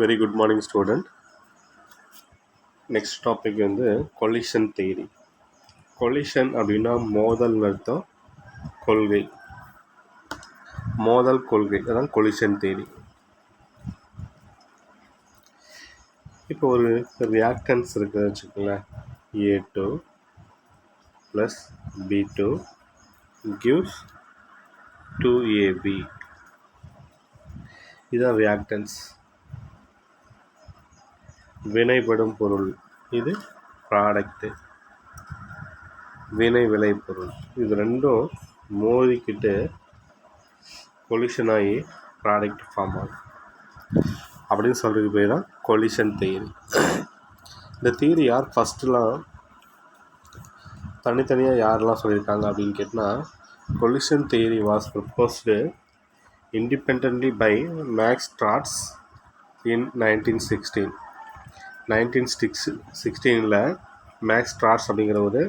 Very good morning student. Next topic வந்து collision theory. Collision அப்படின்னா மோதல் அர்த்தம், கொள்கை, மோதல் கொள்கை, அதான் கொலிஷன் தியரி. இப்போ ஒரு ரியாக்டன்ஸ் இருக்குதுன்னு வச்சுக்கோங்களேன். A2 + B2 gives 2AB. இதுதான் ரியாக்டன்ஸ், வினைபடும் பொருள். இது ப்ராடக்ட்டு, வினை விளைபொருள். இது ரெண்டும் மோதிக்கிட்டு கொலிஷன் ஆகி ப்ராடக்ட் ஃபார்ம் ஆகும் அப்படின்னு சொல்கிறதுக்கு பேர் தான் கொலிஷன் தியரி. இந்த தியரி யார் ஃபஸ்ட்டுலாம் தனித்தனியாக யாரெல்லாம் சொல்லியிருக்காங்க அப்படின்னு கேட்டால், collision theory was proposed independently by Max Strauss in 1916. 1916 Max Strauss அப்படிங்கிற ஒரு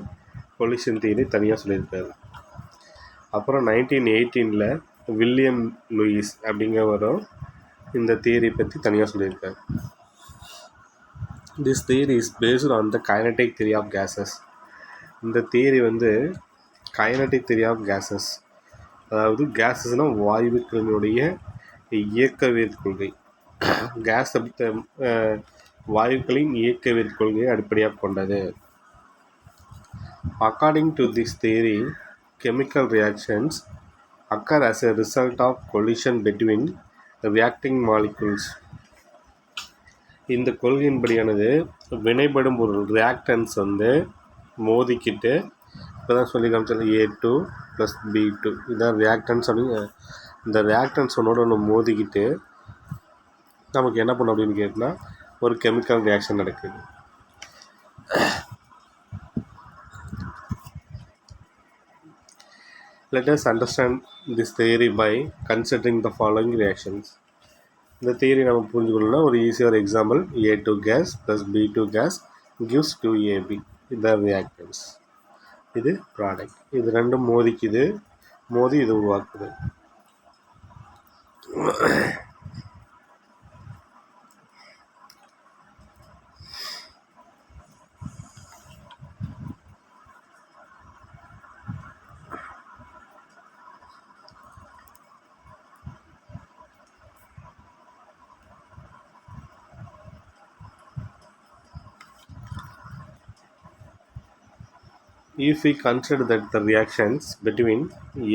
கொலிஷன் தியரி தனியாக சொல்லியிருக்காரு. அப்புறம் 1918 வில்லியம் லூயிஸ் அப்படிங்கிறவரும் இந்த தியரி பற்றி தனியாக சொல்லியிருக்காரு. This theory is based on the kinetic theory of gases. இந்த தியரி வந்து கைனடிக் தியரி ஆஃப் கேஸஸ், அதாவது கேஸஸ்னால் வாயுக்களினுடைய இயக்கவியல் கொள்கை. கேஸ் வாயுக்களின் இயக்கவியல் கொள்கையை அடிப்படையாக கொண்டது. According to this theory, chemical reactions occur as a result of collision between reacting molecules. இந்த கொள்கையின்படியானது வினைபடும் பொருள் ரியாக்டன்ஸ் வந்து மோதிக்கிட்டு, இப்போ தான் சொல்லி காமிச்சது A2 + B2, இதுதான் ரியாக்டன்ஸ். அப்படின்னு இந்த ரியாக்டன்ஸ் ஒன்றோட ஒன்று மோதிக்கிட்டு நமக்கு என்ன பண்ணும் அப்படின்னு கேட்டால் ஒரு கெமிக்கல் ரியாக்ஷன் நடக்குது. Let us understand this theory by considering the following reactions. இந்த தியரி நம்ம புரிஞ்சுக்கணும்னா ஒரு ஈஸியாக ஒரு example, A2 gas + B2 gas gives 2AB. இதுதான் ரியாக்டன்ஸ், இது ப்ராடக்ட். இது ரெண்டும் மோதிக்குது, மோதி இது உருவாக்குது. If we consider that the reactions between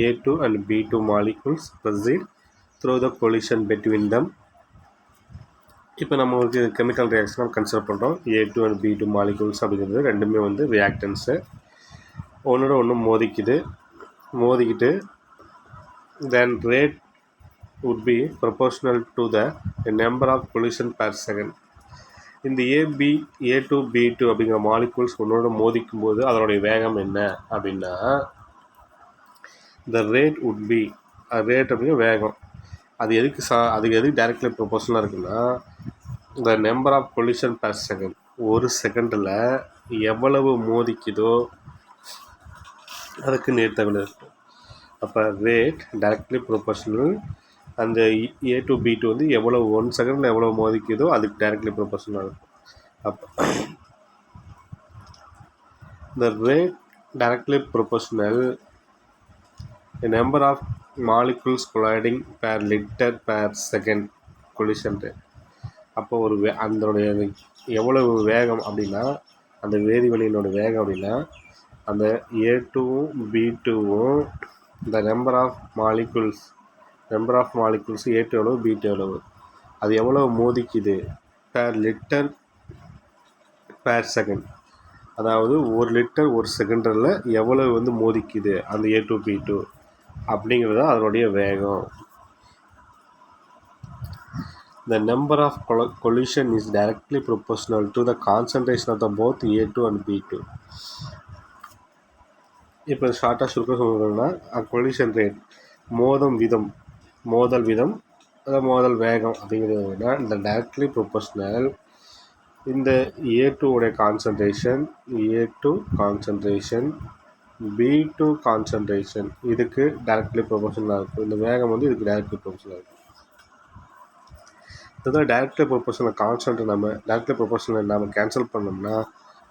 A2 and B2 molecules proceed through the collision between them. இப்போ நம்ம ஒரு கெமிக்கல் ரியாக்ஷனாக கன்சிடர் பண்ணுறோம். A2 and B2 மாலிகூல்ஸ் அப்படிங்கிறது ரெண்டுமே வந்து ரியாக்டன்ஸு. ஒன்றோட ஒன்று மோதிக்கிட்டு தென் rate would be proportional to the number of collision per second. இந்த A2 B2 அப்படிங்கிற மாலிகூல்ஸ் ஒன்றோட மோதிக்கும் போது அதனுடைய வேகம் என்ன அப்படின்னா, the rate would be, rate அப்படிங்கிற வேகம், அதுக்கு எதுக்கு டைரக்ட்லி ப்ரொபோர்ஷனலாக இருக்குன்னா, the number of collision per second, ஒரு செகண்டில் எவ்வளவு மோதிக்குதோ அதுக்கு நேர்த்தகவில் இருக்கும். அப்போ ரேட் டைரக்ட்லி ப்ரொபோர்ஷனல், அந்த A2 B2 வந்து எவ்வளவு 1 செகண்டில் எவ்வளோ மோதிக்குதோ அதுக்கு டைரக்ட்லி ப்ரொபோர்ஷனலாக இருக்கும். அப்போ the rate directly proportional a number of molecules colliding per liter per second collision rate. அப்போ ஒரு அதனுடைய எவ்வளவு வேகம் அப்படின்னா, அந்த வேதிவினையினோட வேகம் அப்படின்னா, அந்த A2வும் B2வும் இந்த நம்பர் ஆஃப் மாலிகுல்ஸ் A2 எவ்வளவு B2 எவ்வளவு, அது எவ்வளவு மோதிக்குது per லிட்டர் per செகண்ட், அதாவது 1 லிட்டர் 1 செகண்டில் எவ்வளவு வந்து மோதிக்குது அந்த A2 B2 அப்படிங்கிறது தான் அதனுடைய வேகம். The number of collision is directly proportional to the concentration of the both A2 and B2. இப்போ ஷார்ட்டாக சொல்லணும்னா கொலிஷன் ரேட், மோதல் விதம் அதாவது மோதல் வேகம் அப்படிங்கிறது விட இந்த டைரக்ட்லி ப்ரொபோர்ஷனல் இந்த A2 உடைய கான்சன்ட்ரேஷன் B2 கான்சன்ட்ரேஷன் இதுக்கு டைரக்ட்லி ப்ரொபோர்ஷனலாக இருக்கும். இந்த வேகம் வந்து இதுக்கு டைரக்ட்லி ப்ரொபோர்ஷனலாக இருக்கும். இதுதான் டைரக்ட்லி ப்ரொபோஷனல் கான்ஸ்டன்ட். நம்ம டைரக்ட்லி ப்ரொபோஷனல் நம்ம கேன்சல் பண்ணோம்னா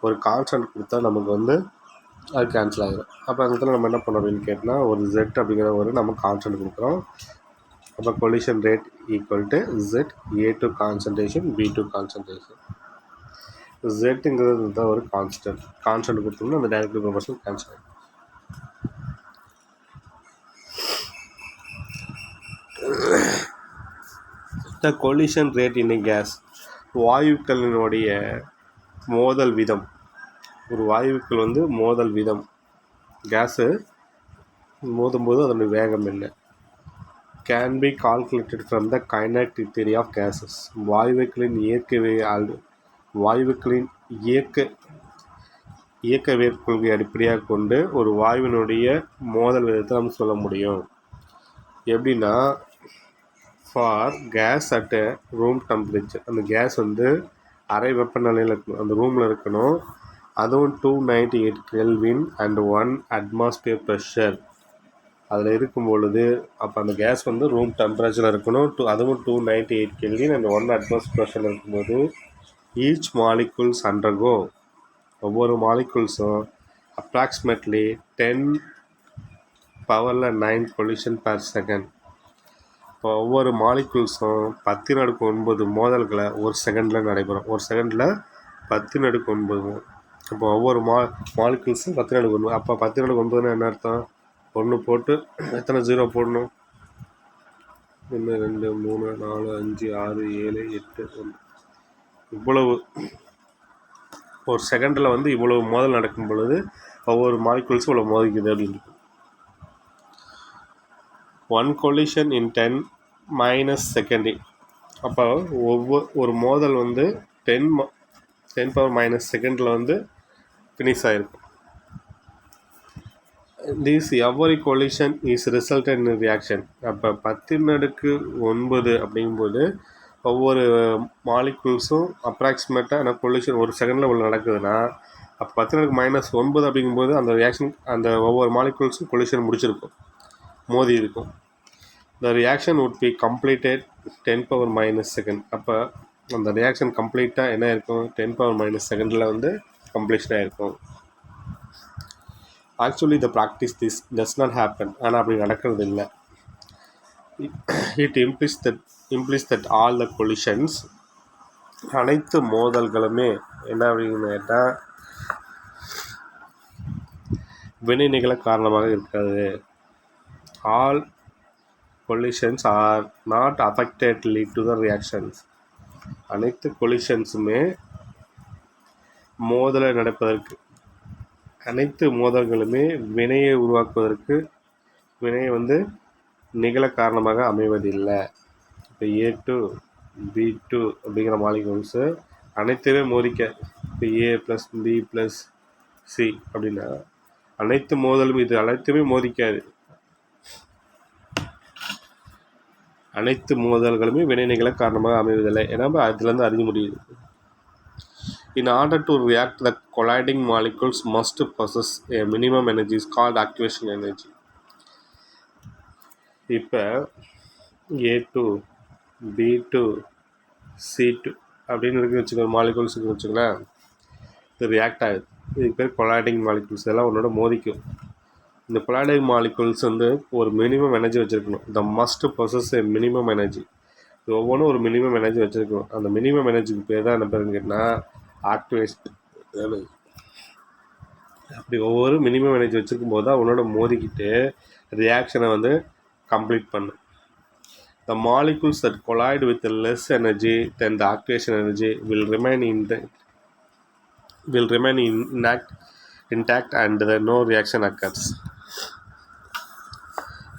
ஒரு கான்ஸ்டன்ட் கொடுத்தா நமக்கு வந்து அது கேன்சல் ஆகிடும். அப்போ அந்த இடத்துல நம்ம என்ன பண்ணோம் அப்படின்னு கேட்டால் ஒரு Z அப்படிங்கிற ஒரு நம்ம கான்ஸ்டன்ட் கொடுக்குறோம். அப்போ collision rate equal to Z A2 concentration B2 concentration. Zங்கிறது தான் ஒரு கான்ஸ்டன்ட் கொடுத்தோம்னா அந்த டைரக்ட்லி ப்ரொபோஷனல் கேன்சல் ஆகிடும். The collision rate in gas, வாயுக்களினுடைய மோதல் விதம். ஒரு வாயுக்கள் வந்து மோதல் விதம், கேஸு மோதும்போது அதனுடைய வேகம் என்ன, can be calculated from the kinetic theory of gases. வாயுக்களின் இயக்கவியல் கொள்கை அடிப்படையாக கொண்டு ஒரு வாயுவினுடைய மோதல் விதத்தை நம்ம சொல்ல முடியும். எப்படின்னா, for gas at room temperature, அந்த கேஸ் வந்து அறை வெப்பநிலையில் இருக்கணும், அந்த ரூமில் இருக்கணும். அதுவும் 298 கெல்வின் அண்ட் 1 அட்மாஸ்பியர் ப்ரெஷர் அதில் இருக்கும் பொழுது, அப்போ அந்த கேஸ் வந்து ரூம் டெம்பரேச்சரில் இருக்கணும். அதுவும் 298 கெல்வின் அண்ட் 1 அட்மாஸ்பியர் ப்ரெஷரில் இருக்கும்போது ஈச் மாலிகுல்ஸ் அண்டர்கோ, ஒவ்வொரு மாலிகுல்ஸும் அப்ராக்சிமேட்லி 10⁻⁹ கொலிஷன் பர் செகண்ட். இப்போ ஒவ்வொரு மாலிகுல்ஸும் 10⁹ மோதல்களை ஒரு செகண்டில் நடைபெறும். ஒரு செகண்டில் 10⁹. இப்போ ஒவ்வொரு மாலிகுல்ஸும் 10⁹. அப்போ 10⁹ என்ன அர்த்தம்? 1 போட்டு எத்தனை 0 போடணும்? 1 2 3 4 5 6 7 8 1. இவ்வளவு ஒரு செகண்டில் வந்து இவ்வளவு மோதல் நடக்கும் பொழுது ஒவ்வொரு மாலிகுல்ஸும் இவ்வளோ மோதிக்குது அப்படின்னு. 1 collision in 10 - செகண்ட். அப்போ ஒரு மோதல் வந்து 10⁻⁻ செகண்டில் வந்து ஃபினிஷ் ஆகிருக்கும். This every collision is resulted in reaction. அப்போ 10⁹ அப்படிங்கும்போது ஒவ்வொரு மாலிகுல்ஸும் அப்ராக்சிமேட்டாக கொலிஷன் ஒரு செகண்டில் உள்ள நடக்குதுன்னா, அப்போ 10⁻⁹ அப்படிங்கும்போது அந்த ரியாக்ஷன், அந்த ஒவ்வொரு மாலிகுல்ஸும் கொலிஷன் முடிச்சிருக்கும், மோதி இருக்கும். The reaction would be completed 10⁻⁻ second. அப்போ அந்த ரியாக்ஷன் கம்ப்ளீட்டாக என்ன இருக்கும்? 10⁻⁻ செகண்டில் வந்து கம்ப்ளீஷனாக இருக்கும். Actually the practice this does not happen. ஆனால் அப்படி நடக்கிறது இல்லை. It implies that all the collisions, அனைத்து மோதல்களுமே என்ன அப்படின்னு கேட்டால் வினைநிகழ காரணமாக இருக்காது. All collisions are not affected lead to the reactions. அனைத்து கொலிஷன்ஸுமே மோதலை நடப்பதற்கு, அனைத்து மோதல்களுமே வினையை உருவாக்குவதற்கு, வினையை வந்து நிகழ காரணமாக அமைவதில்லை. இப்போ A2 B2 அப்படிங்கிற மாலிகுல்ஸு அனைத்துமே மோதிக்க, இப்போ A + B + C அப்படின்னா அனைத்து மோதலும் இது அனைத்துமே மோதிக்காது. அனைத்து மோதல்களுமே வினைநிகழ காரணமாக அமைவதில்லை. ஏன்னா அதுலேருந்து அறிய முடியுது. In order to react, the colliding molecules must possess a minimum energy called activation energy. இப்போ A2 B2 C2 அப்படின்னு இருக்கு வச்சுக்கோங்க, மாலிகுல்ஸ் வச்சுக்கலாம். இது ரியாக்ட் ஆகுது. இதுக்கு பேர் கொலாய்டிங் மாலிகுல்ஸ். இதெல்லாம் ஒன்றோட மோதிக்கும். இந்த கொலாய்டிங் மாலிகுல்ஸ் வந்து ஒரு மினிமம் எனர்ஜி வச்சுருக்கணும். த மஸ்ட் பொசஸ் எ மினிமம் எனர்ஜி. இது ஒவ்வொன்றும் ஒரு மினிமம் எனர்ஜி வச்சுருக்கணும். அந்த மினிமம் எனர்ஜிக்கு பேர் தான் என்ன பேருன்னு கேட்டால் ஆக்டிவேஷன் எனர்ஜி. அப்படி ஒவ்வொரு மினிமம் எனர்ஜி வச்சுருக்கும் போது தான் உன்னோட மோதிக்கிட்டு ரியாக்ஷனை வந்து கம்ப்ளீட் பண்ணும். The molecules that collide with less energy than the activation energy will remain intact and no reaction occurs.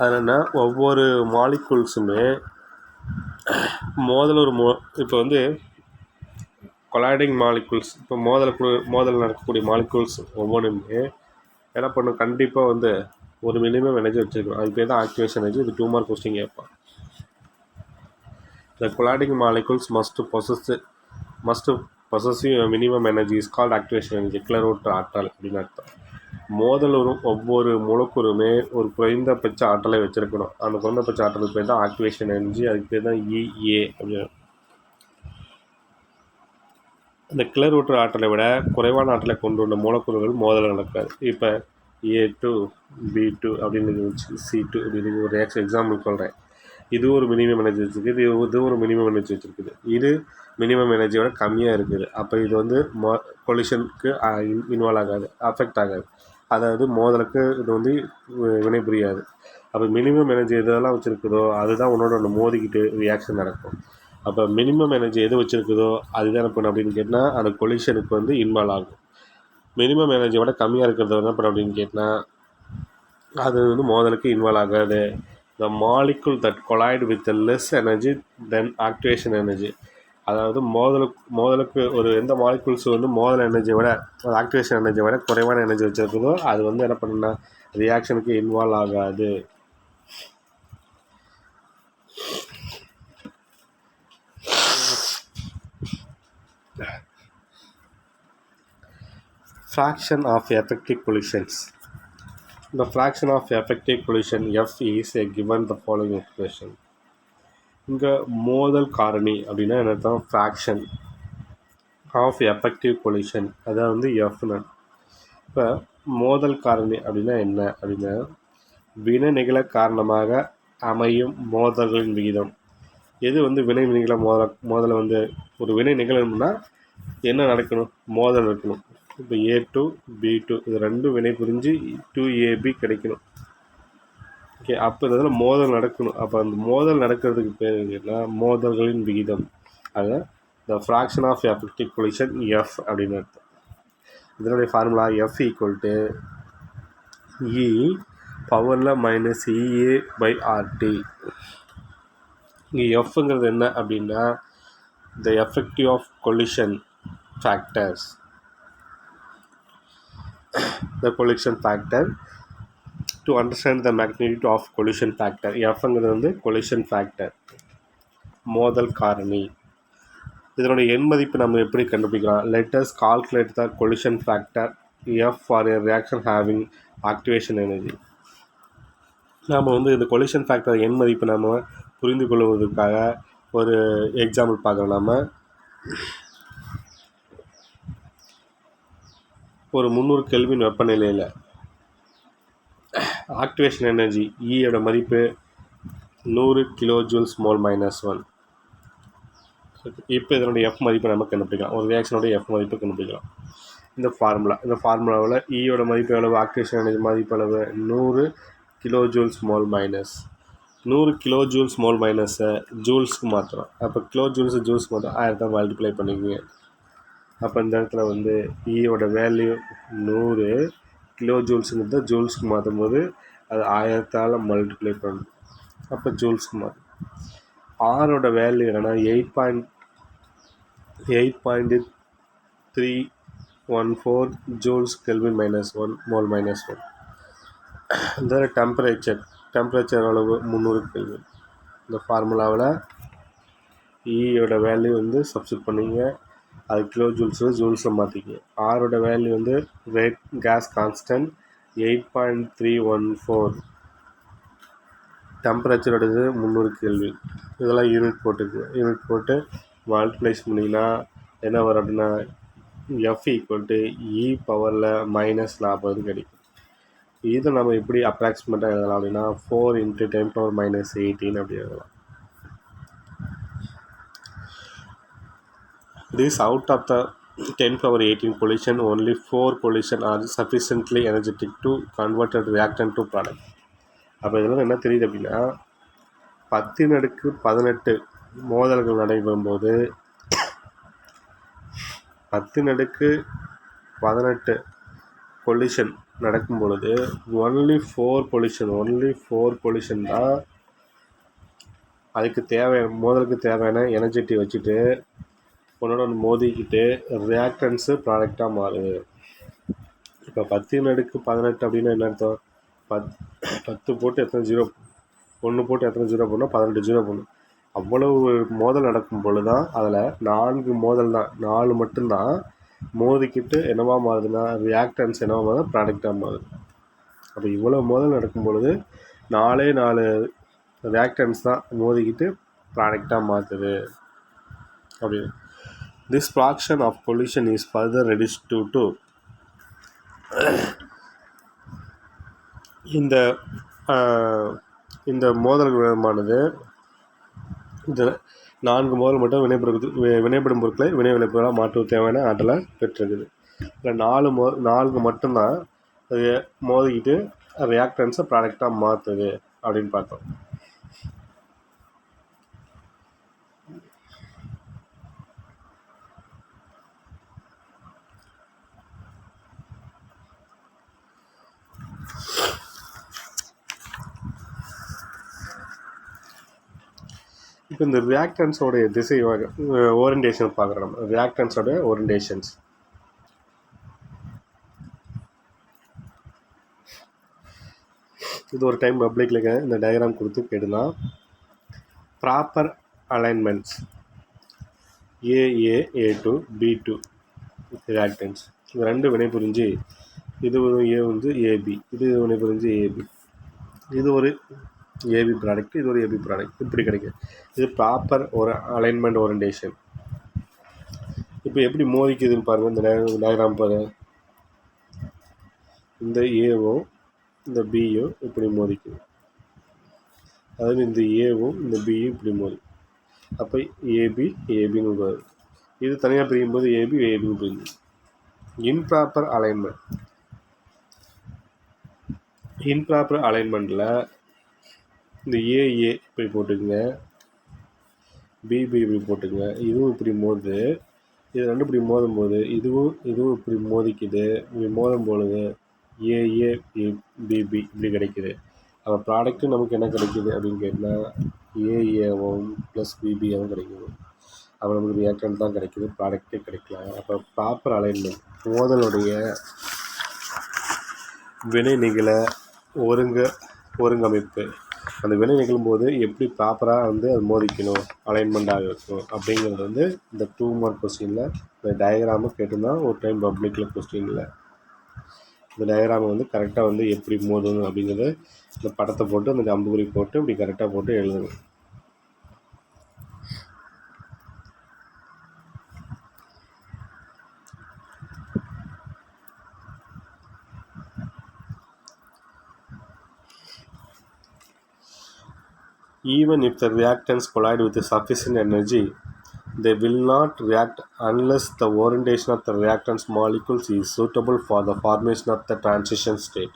அதனால் ஒவ்வொரு மாலிகுல்ஸுமே இப்போ வந்து கொலாய்டிங் மாலிகுல்ஸ், இப்போ மோதல் நடக்கக்கூடிய மாலிகுல்ஸ் ஒவ்வொன்றுமே என்ன பண்ணும்? கண்டிப்பாக வந்து ஒரு மினிமம் எனர்ஜி வச்சுருக்கணும். அது பேர் தான் ஆக்டிவேஷன் எனர்ஜி. இது 2 மார்க் கொஸ்டின் கேட்பான். The colliding molecules must possess a minimum energy is called activation energy. கிளரோட்ட ஆற்றல் அப்படின்னு அர்த்தம். மோதல் ஒவ்வொரு மூலக்கூறுமே ஒரு குறைந்தபட்ச ஆற்றலை வச்சிருக்கணும். அந்த குறைந்தபட்ச ஆற்றலுக்கு பேர் தான் ஆக்டிவேஷன் எனர்ஜி. அதுக்கு பேர் தான் EA அப்படின்னு. அந்த கிளர்வுற்ற ஆற்றலை விட குறைவான ஆற்றலை கொண்டுள்ள மூலக்கூறுகள் மோதல் நடக்காது. இப்போ A2 B2 அப்படின்னு C2 அப்படின்னு ஒரு எக்ஸாம்பிள் சொல்கிறேன். இது ஒரு மினிமம் எனர்ஜி வச்சுருக்குது, இது ஒரு மினிமம் எனர்ஜி வச்சுருக்குது. இது மினிமம் எனர்ஜியோட கம்மியாக இருக்குது. அப்போ இது வந்து கொலிஷனுக்கு இன்வால்வ் ஆகாது, அஃபெக்ட் ஆகாது. அதாவது மோதலுக்கு இது வந்து வினை புரியாது. அப்போ மினிமம் எனர்ஜி எதெல்லாம் வச்சுருக்குதோ அதுதான் உன்னோட ஒன்று மோதிக்கிட்டு ரியாக்ஷன் நடக்கும். அப்போ மினிமம் எனர்ஜி எது வச்சுருக்குதோ அதுதான் என்ன பண்ணும் அப்படின்னு கேட்டால் அந்த கொலிஷனுக்கு வந்து இன்வால்வ் ஆகும். மினிமம் எனர்ஜியோட கம்மியாக இருக்கிறத என்ன பண்ணும் அப்படின்னு கேட்டால் அது வந்து மோதலுக்கு இன்வால்வ் ஆகாது. The molecule that collide with less energy than activation energy. அதாவது மோதலுக்கு ஒரு எந்த மாலிகுல்ஸ் வந்து மோதல் எனர்ஜியை விட ஆக்டிவேஷன் எனர்ஜியை விட குறைவான எனர்ஜி வச்சுருக்குதோ அது வந்து என்ன பண்ணுன்னா ரியாக்ஷனுக்கு இன்வால்வ் ஆகாது. Fraction of effective collisions. The fraction of effective collision F is given the following expression. இங்கே மோதல் காரணி அப்படின்னா என்ன? ஃப்ராக்ஷன் ஆஃப் எஃபெக்டிவ் கொலிஷன், அதாவது வந்து எஃப்னு. இப்போ மோதல் காரணி அப்படின்னா என்ன அப்படின்னா வினை நிகழ காரணமாக அமையும் மோதல்களின் விகிதம். எது வந்து வினை நிகழ மோதலை வந்து ஒரு வினை நிகழணும்னா என்ன நடக்கணும்? மோதல் இருக்கணும். இப்போ A2 B2 இது ரெண்டும் வினை புரிஞ்சு 2AB கிடைக்கணும். ஓகே, அப்போ இதில் மோதல் நடக்கணும். அப்போ அந்த மோதல் நடக்கிறதுக்கு பேர் என்ன? மோதல்களின் விகிதம். அது the fraction of effective collision F அப்படின்னு அர்த்தம். இதனுடைய formula F equal to E பவரில் மைனஸ் EA/RT. இங்கே எஃப்ங்கிறது என்ன அப்படின்னா the effective of collision factors. The collision factor. To understand the magnitude of collision factor, Fங்கிறது வந்து collision factor, மோதல் காரணி. இதனுடைய எண் மதிப்பு நம்ம எப்படி கண்டுபிடிக்கலாம்? Let us calculate the collision factor F for a reaction having activation energy. நாம் வந்து இந்த collision factor எண் மதிப்பு நம்ம புரிந்து கொள்வதற்காக ஒரு எக்ஸாம்பிள் பார்க்கலாம். நம்ம ஒரு 300 கெல்வின் வெப்பநிலையில் ஆக்டிவேஷன் எனர்ஜி ஈயோட மதிப்பு 100 கிலோஜூல்ஸ் மோல் -1. இப்போ இதனுடைய எஃப் மதிப்பை நம்ம கண்டுபிடிக்கலாம். ஒரு ரியாக்ஷனோட எஃப் மதிப்பை கண்டுபிடிக்கலாம். இந்த ஃபார்முலாவில் ஈயோட மதிப்பு எவ்வளவு? ஆக்டிவேஷன் எனர்ஜி மதிப்பு அளவு 100 kilojoules mole minus. 100 kilojoules mole மைனஸை ஜூல்ஸ்க்கு மாற்றலாம். அப்போ கிலோஜூல்ஸ் ஜூல்ஸ்க்கு மாற்றம் 1000 மல்டிப்ளை பண்ணிக்குங்க. அப்போ இந்த இடத்துல வந்து ஈயோட வேல்யூ 100 கிலோ ஜூல்ஸுங்கிறத ஜூல்ஸ்க்கு மாற்றும் போது அது 1000ஆல் மல்டிப்ளை பண்ணணும். அப்போ ஜூல்ஸ்க்கு மாற்றும். ஆரோட வேல்யூ என்னென்னா 8.314 ஜூல்ஸ் கெல்வின் -1 மோல் -1. இந்த டெம்பரேச்சர் அளவு 300 கெல்வின். இந்த ஃபார்முலாவில் ஈயோட வேல்யூ வந்து சப்ஸ்டிட் பண்ணிங்க, அது கிலோ ஜூல்ஸில் மாற்றிங்க. ஆரோட வேல்யூ வந்து ரேட் கேஸ் கான்ஸ்டன்ட் 8.314, டெம்பரேச்சரோடது 300 கெல்வின். இதெல்லாம் யூனிட் போட்டு மல்டிப்ளைஸ் பண்ணிங்கன்னா என்ன வரும் அப்படின்னா F ஈக்குவல் டு E பவரில் -40 கிடைக்கும். இதை நம்ம எப்படி அப்ராக்சிமேட்டாக எழுதலாம் அப்படின்னா 4 × 10⁻−18 அப்படி எழுதலாம். This out of the 10⁻18 collision, only 4 collision are sufficiently energetic to convert a reactant to product. அப்போ இதெல்லாம் என்ன தெரியுது அப்படின்னா 10⁻18 மோதல்கள் நடைபெறும்போது 10⁻18 கொலிஷன் நடக்கும் பொழுது ஒன்லி 4 கொலிஷன் தான் அதுக்கு மோதலுக்கு தேவையான எனர்ஜெட்டி வச்சுட்டு உன்னோட மோதிக்கிட்டு ரியாக்டன்ஸு ப்ராடக்டாக மாறுது. இப்போ 10⁻18 அப்படின்னா என்ன அர்த்தம்? 10 போட்டு எத்தனை 0, 1 போட்டு எத்தனை 0 போடணும்? 18 0 போடணும். அவ்வளவு மோதல் நடக்கும் பொழுது தான் அதில் 4 மோதல் தான், 4 மட்டும்தான் மோதிக்கிட்டு என்னவா மாறுதுன்னா ரியாக்டன்ஸ் என்னவா மாறுது? ப்ராடக்டாக மாறுது. அப்போ இவ்வளோ மோதல் நடக்கும் பொழுது 4 ரியாக்டன்ஸ் தான் மோதிக்கிட்டு ப்ராடக்டாக மாற்றுது அப்படின்னு. This fraction of collision is further reduced to 2. இந்த மோதல் விகிதமானது இந்த 4 மோதல் மட்டும் வினைப்படும் பொருட்களை வினை விளைபொருளாக மாற்றுவது தேவையான ஆற்றலை பெற்றிருக்குது. இல்லை 4 மட்டும்தான் அது மோதிக்கிட்டு ரியாக்டன்ஸை ப்ராடக்டாக மாற்றுது அப்படின்னு பார்த்தோம். இப்போ இந்த ரியாக்டன்ஸோடைய திசை ஓரியன்டேஷன் பார்க்குறோம். நம்ம ரியாக்டன்ஸோட ஓரியன்டேஷன்ஸ் இது ஒரு டைம் பப்ளிக்கில் இந்த டயக்ராம் கொடுத்து கேடலாம். Proper alignments A2 B2 reactance இது ரெண்டு வினை புரிஞ்சு இது ஏ வந்து ஏபி, இது வினை புரிஞ்சு ஏபி, இது ஒரு ஏபி ப்ராடக்ட், இது ஒரு ஏபி ப்ராடக்ட், இப்படி கிடைக்கும். இது ப்ராப்பர் ஒரு அலைன்மெண்ட் ஓரியன்டேஷன். இப்போ எப்படி மோதிக்குதுன்னு பாருங்கள். இந்த டயக்ராம் பாருங்கள். இந்த ஏவும் இந்த பியும் இப்படி மோதிக்குது. அதாவது இந்த ஏவும் இந்த பியும் இப்படி மோதி, அப்போ ஏபி ஏபின்னு வரும். இது தனியாக பிரியும் போது ஏபி ஏபின்னு பிரியும். இன்ப்ராப்பர் அலைன்மெண்ட்டில் இந்த ஏஏ இப்படி போட்டுக்குங்க, பிபி இப்படி போட்டுக்குங்க, இதுவும் இப்படி மோதுது. இது ரெண்டு இப்படி மோதும் போது இதுவும் இப்படி மோதிக்குது. இப்படி மோதும் பொழுது ஏஏ பிபி இப்படி கிடைக்குது. அப்போ ப்ராடக்ட்டு நமக்கு என்ன கிடைக்குது அப்படின்னு கேட்டால் ஏஏவும் ப்ளஸ் பிபியாவும் கிடைக்குது. அப்போ நமக்கு ரியாக்டன்ட் தான் கிடைக்குது, ப்ராடக்ட்டே கிடைக்கலாம். அப்போ ப்ராப்பர் அலைன்மெண்ட் மோதலுடைய வினை நிகழ ஒருங்கமைப்பு, அந்த வினை நிகழும்போது எப்படி ப்ராப்பராக வந்து அது மோதிக்கணும், அலைன்மெண்ட்டாக இருக்கணும் அப்படிங்கிறது வந்து இந்த 2 மார்க் கொஸ்டினில் இந்த டயக்ராமை கேட்டுருந்தான் ஒரு டைம் பப்ளிக்கில் கொஸ்டினில். இந்த டயக்ராமை வந்து கரெக்டாக வந்து எப்படி மோதணும் அப்படிங்கிறத இந்த படத்தை போட்டு அந்த அம்புக்குறி போட்டு இப்படி கரெக்டாக போட்டு எழுதணும். Even if the reactants collide with sufficient energy, they will not react unless the orientation of the reactants molecules is suitable for the formation of the transition state.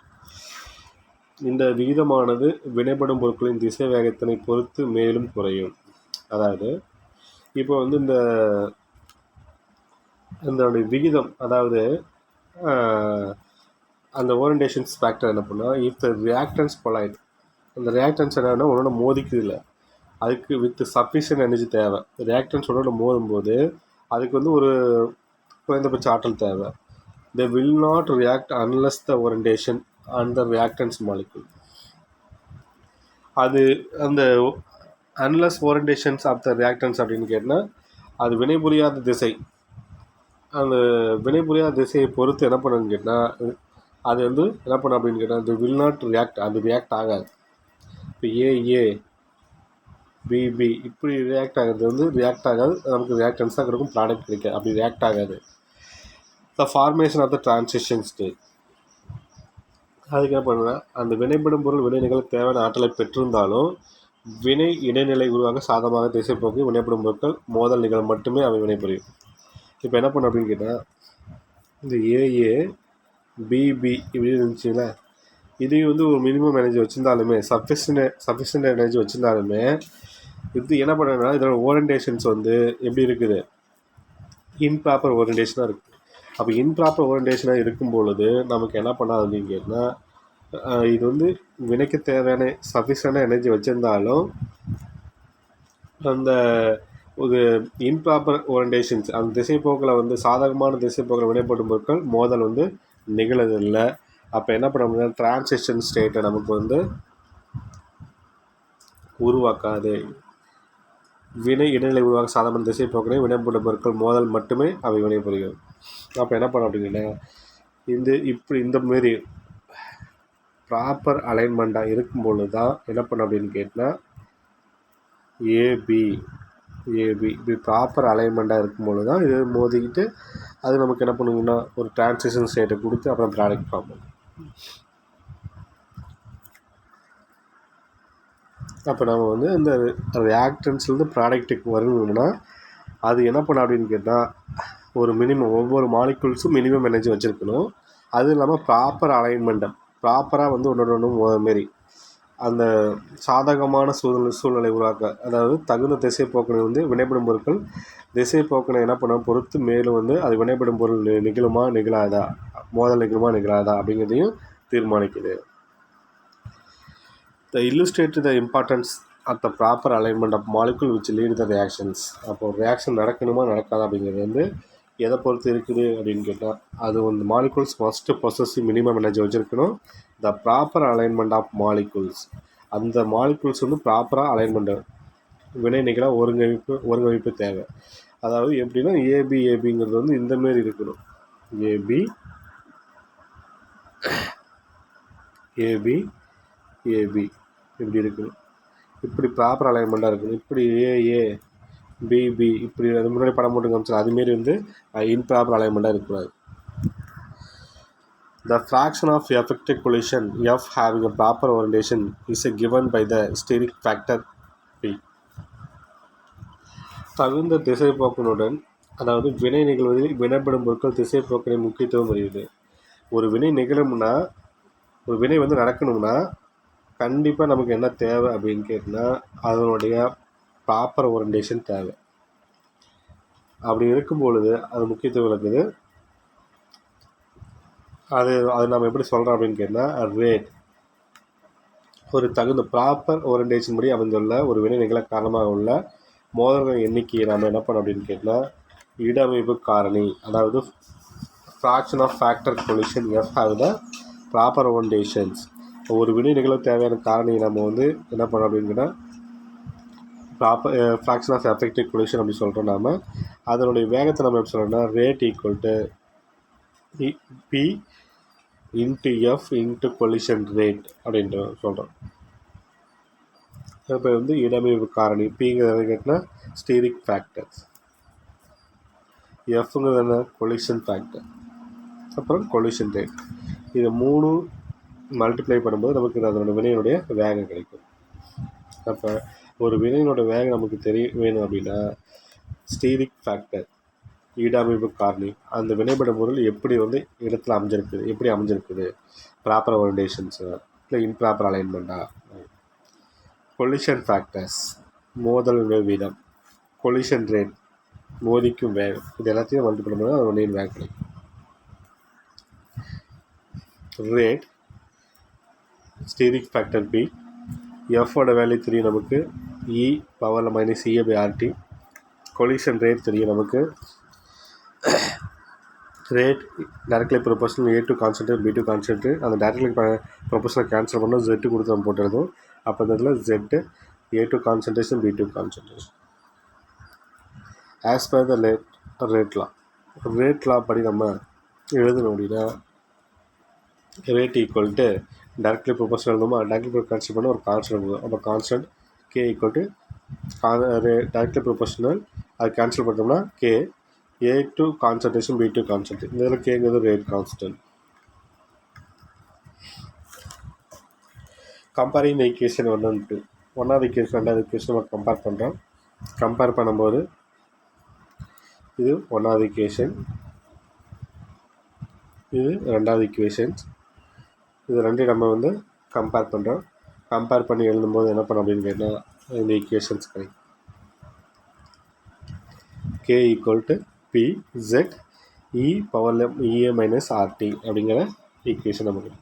இந்த விகிதமானது வினைப்படும் பொருட்களின் திசை வேகத்தினை பொறுத்து மேலும் குறையும். அதாவது இப்போ வந்து இந்த விகிதம், அதாவது அந்த ஓரியன்டேஷன்ஸ் ஃபேக்டர் என்ன பண்ணால், இஃப் த ரியாக்டன்ஸ் கொலைட், அந்த ரியாக்டன்ஸ் என்னன்னா உன்னோட மோதிக்குது இல்லை, அதுக்கு வித் சஃபிஷியன்ட் எனர்ஜி தேவை. ரியாக்டன்ஸோட மோதும்போது அதுக்கு வந்து ஒரு குறைந்தபட்ச ஆற்றல் தேவை. They will not react unless the orientation and the reactants molecule. அது அந்த unless orientations of the reactants அப்படின்னு கேட்டால் அது வினைபுரியாத திசை, அந்த வினைபுரியாத திசையை பொறுத்து என்ன பண்ணுன்னு கேட்டால் அது வந்து என்ன பண்ண அப்படின்னு கேட்டால் அது வில் நாட் ரியாக்ட், அது ரியாக்ட் ஆகாது. இப்போ ஏஏ பிபி இப்படி ரியாக்ட் ஆகிறது வந்து ரியாக்ட் ஆகாது, நமக்கு ரியாக்டன்ஸ் தான் கிடைக்கும், ப்ராடக்ட் கிடைக்காது. அப்படி ரியாக்ட் ஆகாது. The formation of the transition state, அதுக்கு என்ன பண்ணுவேன், அந்த வினைப்படும் பொருள் வினை நிகழ தேவையான ஆற்றலை பெற்றிருந்தாலும் வினை இடைநிலை உருவாக சாதமாக திசை போக்கி வினைப்படும் பொருட்கள் மோதல் நிகழ மட்டுமே அவை வினைபுரியும். இப்போ என்ன பண்ணும் அப்படின்னு கேட்டால் இந்த ஏஏ பிபி இப்படி இருந்துச்சுங்களா, இதையும் வந்து ஒரு மினிமம் எனர்ஜி வச்சுருந்தாலுமே சஃபிஷியன்ட் எனர்ஜி வச்சுருந்தாலுமே இது என்ன பண்ணுறதுனா இதோட ஓரியன்டேஷன்ஸ் வந்து எப்படி இருக்குது, இன்ப்ராப்பர் ஓரியன்டேஷனாக இருக்குது. அப்போ இன்ப்ராப்பர் ஓரியன்டேஷனாக இருக்கும் பொழுது நமக்கு என்ன பண்ணாது அப்படின்னு கேட்டால் இது வந்து வினைக்கு தேவையான சஃபிஷியண்டாக எனர்ஜி வச்சுருந்தாலும் அந்த ஒரு இன்ப்ராப்பர் ஓரியன்டேஷன்ஸ் அந்த திசைப்போக்கில் வந்து சாதகமான திசைப்போக்கில் வினைப்படும் பொருட்கள் மோதல் வந்து நிகழதில்லை. அப்போ என்ன பண்ண முடியாது, டிரான்சிஷன் ஸ்டேட்டை நமக்கு வந்து உருவாக்காது. வினை இடைநிலை உருவாக சாதகமான திசைப்போக்கினை வினைப்படும் பொருட்கள் மோதல் மட்டுமே அவை வினைபுரியும். அப்போ என்ன பண்ண அப்படின்னா இந்த மாரி ப்ராப்பர் அலைன்மெண்ட்டாக இருக்கும் பொழுது தான் என்ன பண்ண அப்படின்னு கேட்டால் ஏபி ஏபி இப்படி ப்ராப்பர் அலைன்மெண்ட்டாக இருக்கும்போது தான் இது மோதிக்கிட்டு அது நமக்கு என்ன பண்ணுங்கன்னா ஒரு டிரான்சிஷன் ஸ்டேட்டை கொடுத்து அப்புறம் ப்ராடக்ட் ஃபார்ம் பண்ணும். அப்போ நம்ம வந்து இந்த ரியாக்டன்ஸ்லேருந்து ப்ராடக்ட்டுக்கு வரணும்னா அது என்ன பண்ண அப்படின்னு கேட்டால் ஒரு மினிமம் ஒவ்வொரு மாலிகுல்ஸும் மினிமம் எனர்ஜி வச்சுருக்கணும். அதுவும் இல்லாமல் ப்ராப்பர் அலைன்மெண்ட்டை ப்ராப்பராக வந்து ஒன்று மாரி அந்த சாதகமான சூழ்நிலை உருவாக்க, அதாவது தகுந்த திசை போக்கினை வந்து வினைப்படும் பொருட்கள் திசை போக்கினை என்ன பண்ண பொறுத்து மேலும் வந்து அது வினைப்படும் பொருள் நிகழுமா நிகழாதா, மோதல் நிகழுமா நிகழாதா அப்படிங்கிறதையும் தீர்மானிக்குது. The illustrate the importance of the proper alignment of molecule which lead the reactions. அப்போ ரியாக்ஷன் நடக்கணுமா நடக்காதா அப்படிங்கிறது வந்து எதை பொறுத்து இருக்குது அப்படின்னு கேட்டால் அது வந்து molecules must possessive minimum energy வச்சுருக்கணும். The proper alignment of molecules, அந்த மாலிகுல்ஸ் வந்து ப்ராப்பராக அலைன்மெண்ட் வினை நிகழ ஒருங்கமைப்பு தேவை. அதாவது எப்படின்னா ஏபிங்கிறது வந்து இந்தமாரி இருக்கணும். ஏபி இப்படி இருக்கணும். இப்படி ப்ராப்பர் அலைன்மெண்ட்டாக இருக்கணும். இப்படி ஏ பிபி இப்படி அது முன்னாடி படம் போட்டு காமிச்சா அதுமாரி வந்து இன்ப்ராப்பர் அலைன்மெண்ட்டாக இருக்கக்கூடாது. The fraction of effective collision F having a proper orientation is given by the steric factor P. தகுந்த திசை போக்கினுடன், அதாவது வினை நிகழ்வதில் வினைப்படும் பொருட்கள் திசை போக்கினை முக்கியத்துவம் வருகிறது. ஒரு வினை நிகழும்னா, ஒரு வினை வந்து நடக்கணும்னா கண்டிப்பாக நமக்கு என்ன தேவை அப்படின்னு கேட்டால் அதனுடைய ப்ராப்பர் ஓரியன்டேஷன் தேவை. அப்படி இருக்கும் பொழுது அது முக்கியத்துவம் இருக்குது. அது நம்ம எப்படி சொல்கிறோம் அப்படின்னு கேட்டால் ரேட் ஒரு தகுந்த ப்ராப்பர் ஓரியன்டேஷன் படி அமைந்துள்ள ஒரு வினை நிகழ காரணமாக உள்ள மோதல்கள் எண்ணிக்கையை நாம் என்ன பண்ணோம் அப்படின்னு கேட்டால் இடமைப்பு காரணி, அதாவது fraction of factor collision F have the proper orientations. ஒரு வினை நிகழ தேவையான காரணியை நம்ம வந்து என்ன பண்ணோம் அப்படின்னு கேட்டால் proper fraction of effective collision அப்படி சொல்கிறோம். நாம் அதனுடைய வேகத்தை நம்ம எப்படி சொல்கிறோம்னா rate equal to P into F into collision rate அப்படின்ட்டு சொல்கிறோம். இப்போ வந்து இடமைப்பு காரணி பிங்கிறது கேட்டால் ஸ்டீரிக் ஃபேக்டர்ஸ், எஃப்ங்கிறது என்ன கொலிஷன் ஃபேக்டர், அப்புறம் கொலிஷன் ரேட். இது மூணு மல்டிப்ளை பண்ணும்போது நமக்கு அதனோட வினையினுடைய வேகம் கிடைக்கும். அப்போ ஒரு வினையினோட வேகம் நமக்கு வேணும் அப்படின்னா ஸ்டீரிக் ஃபேக்டர் ஈடாமைப்பு காரணி அந்த வினைப்படும் பொருள் எப்படி வந்து இடத்துல எப்படி அமைஞ்சிருக்குது ப்ராப்பர் ஓரியன்டேஷன்ஸு இல்லை இம்ப்ராப்பர் அலைன்மெண்ட்டா. கொலிஷன் ஃபேக்டர்ஸ் மோதல் வீதம், கொலிஷன் ரேட் மோதிக்கும் வேகம், இது எல்லாத்தையும் மல்டிப்ளை பண்ணும்போது அது வினையின் வேகம் கிடைக்கும். ரேட் ஸ்டீரிக் ஃபேக்டர் பி, எஃபோட வேல்யூ தெரியும் நமக்கு இ பவரில் மைனஸ் EA/RT. கொலிஷன் ரேட் தெரியும் நமக்கு rate directly proportional A2 constant B2 constant. அந்த டைரக்ட்லி ப்ரொபோஷனல் கேன்சல் பண்ணால் Z கொடுத்து நம்ம போட்டுருந்தோம். அப்போ இந்த இடத்துல Z A2 concentration B2 concentration. As per the rate law படி நம்ம எழுதணும் அப்படின்னா rate equal to directly proportional எழுதுமா, டைரக்ட்லி கேன்சல் பண்ண ஒரு கான்ஸ்டன்ட் எழுதும். அப்போ constant K equal to directly proportional அது கேன்சல் பண்ணோம்னா K A2 concentration B2 concentration. இந்த இதில் கேங்கிறது rate constant. Comparing equation 1 and 2, ஒன்றாவது ஈக்குவேஷன் ரெண்டாவது ஈக்குவேஷன் நம்ம கம்பேர் பண்ணுறோம். கம்பேர் பண்ணும்போது இது ஒன்றாவது ஈக்குவேஷன், இது ரெண்டாவது ஈக்குவேஷன்ஸ், இது ரெண்டையும் நம்ம வந்து கம்பேர் பண்ணுறோம். கம்பேர் பண்ணி எழுதும்போது என்ன பண்ணோம் அப்படின்னு கேட்டால் இந்த ஈக்குவேஷன்ஸ் கிடைக்கும். K equal to PZ E பவரில் EA-RT அப்படிங்கிற ஈக்குவேஷன் நமக்கு.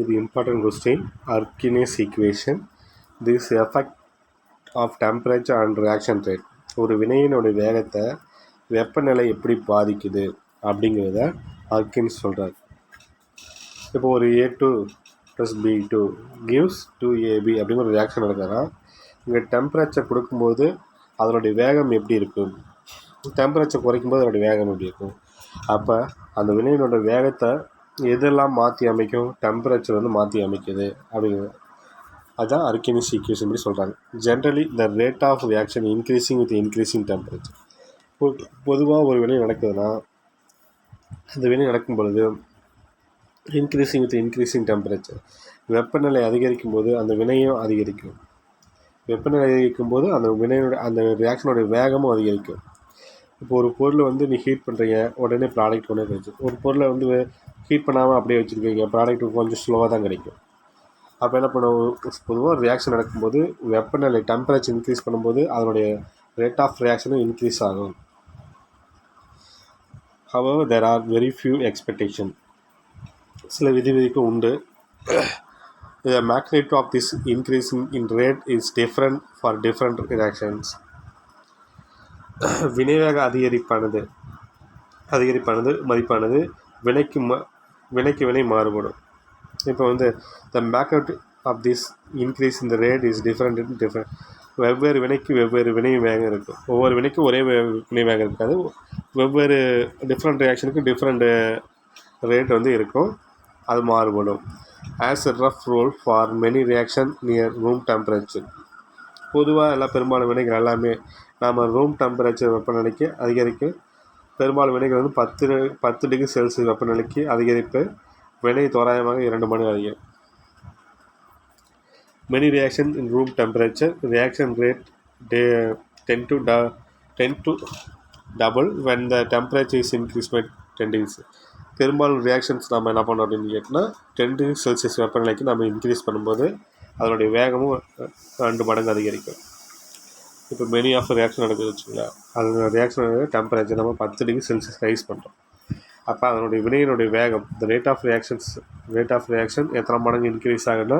இது important question. Arrhenius equation. This effect of temperature and reaction rate. ஒரு வினையினுடைய வேகத்தை வெப்பநிலை எப்படி பாதிக்குது அப்படிங்கிறத அர்கினிஸ் சொல்கிறார். இப்போ ஒரு A2 + B2 gives 2AB அப்படிங்கிற ஒரு ரியாக்ஷன் நடக்குதுன்னா இங்கே டெம்பரேச்சர் கொடுக்கும்போது அதனுடைய வேகம் எப்படி இருக்கும், டெம்பரேச்சர் குறைக்கும்போது அதனுடைய வேகம் எப்படி இருக்கும். அப்போ அந்த வினையினோட வேகத்தை எதெல்லாம் மாற்றி அமைக்கும், டெம்பரேச்சர் வந்து மாற்றி அமைக்குது அப்படிங்கிறது. அதுதான் அர்கினிஸ் ஈக்குவேஷன் படி சொல்கிறாங்க. Generally the rate of reaction increasing with increasing temperature. பொதுவாக ஒரு வினை நடக்குதுன்னா அந்த வினை நடக்கும் பொழுது இன்க்ரீஸிங் வித் இன்க்ரீஸிங் டெம்பரேச்சர், வெப்பநிலை அதிகரிக்கும் போது அந்த வினையும் அதிகரிக்கும். வெப்பநிலை அதிகரிக்கும் போது அந்த வினையோட அந்த ரியாக்ஷனோடைய வேகமும் அதிகரிக்கும். இப்போ ஒரு பொருளை வந்து நீ ஹீட் பண்ணுறீங்க, உடனே ப்ராடக்ட் ஒன்றே கிடைக்கும். ஒரு பொருளை வந்து ஹீட் பண்ணாமல் அப்படியே வச்சுருக்கீங்க, ப்ராடக்ட் கொஞ்சம் ஸ்லோவாக தான் கிடைக்கும். அப்போ என்ன பண்ணுவோம், பொதுவாக ரியாக்ஷன் நடக்கும்போது வெப்பநிலை டெம்பரேச்சர் இன்க்ரீஸ் பண்ணும்போது அதனுடைய ரேட் ஆஃப் ரியாக்ஷனும் இன்க்ரீஸ் ஆகும். However, there are very few expectations. சில விதிவிதிப்பு உண்டு. The magnitude of this increase in rate is different for different reactions. வினைவேக அதிகரிப்பானது மதிப்பானது வினைக்கு வினை மாறுபடும். இப்போ வந்து the magnitude of this increase in the rate is different in different. வெவ்வேறு வினைக்கு வெவ்வேறு வினை வேகம் இருக்கும். ஒவ்வொரு வினைக்கும் ஒரே வினை வேகம் இருக்காது. வெவ்வேறு டிஃப்ரெண்ட் ரியாக்ஷனுக்கு டிஃப்ரெண்ட் ரேட் வந்து இருக்கும், அது மாறுபடும். As a rough rule for many reaction near room temperature. பொதுவாக எல்லா பெரும்பாலும் வினைகள் எல்லாமே நாம் ரூம் டெம்பரேச்சர் வெப்பநிலைக்கு அதிகரிக்க, பெரும்பாலும் வினைகள் வந்து 10 டிகிரி செல்சியஸ் வெப்பநிலைக்கு அதிகரிப்பு வினை தோராயமாக 2 மடங்கு அதிகம். Many reaction in room temperature reaction rate tend to double when the temperature is increased by 10 degrees. பெரும்பாலும் ரியாக்ஷன்ஸ் நம்ம என்ன பண்ணோம் அப்படின்னு கேட்டால் 10 டிகிரி செல்சியஸ் வெப்பநிலைக்கு நம்ம இன்க்ரீஸ் பண்ணும்போது அதனுடைய வேகமும் 2 மடங்கு அதிகரிக்கும். இப்போ மெனி ஆஃப் ரியாக்ஷன் நடக்குது வச்சுங்களேன், அதோட ரியாக்ஷன் டெம்பரேச்சர் நம்ம 10 டிகிரி செல்சியஸ் ரைஸ் பண்ணுறோம். அப்போ அதனுடைய வினையினுடைய வேகம், இந்த ரேட் ஆஃப் ரியாக்ஷன் எத்தனை மடங்கு இன்க்ரீஸ் ஆகுன்னா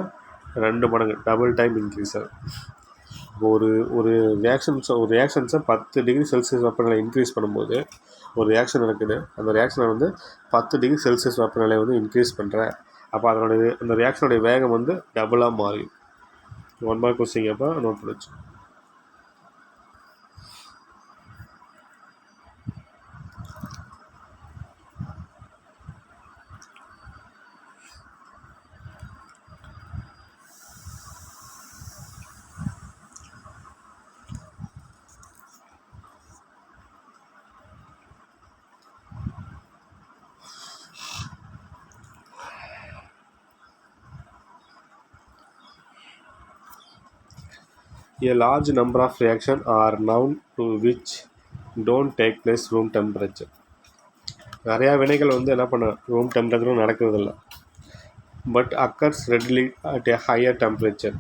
2 மடங்கு, டபுள் டைம் இன்க்ரீஸ் ஆகும். இப்போ ஒரு ரியாக்ஷன்ஸை 10 டிகிரி செல்சியஸ் வெப்பநிலை இன்க்ரீஸ் பண்ணும்போது ஒரு ரியாக்ஷன் நடக்குது, அந்த ரியாக்ஷனை வந்து 10 டிகிரி செல்சியஸ் வெப்பநிலை வந்து இன்க்ரீஸ் பண்ணுறேன். அப்போ அந்த ரியாக்ஷனுடைய வேகம் வந்து டபுளாக மாறும். 1 மார்க் கொஸ்டின் அப்போ நோட் பண்ணிச்சு. A large number of reactions are known to which don't take place room temperature. நிறையா வினைகள் வந்து என்ன பண்ண ரூம் டெம்பரேச்சரும் நடக்கிறதில்ல, but occurs readily at a higher temperature.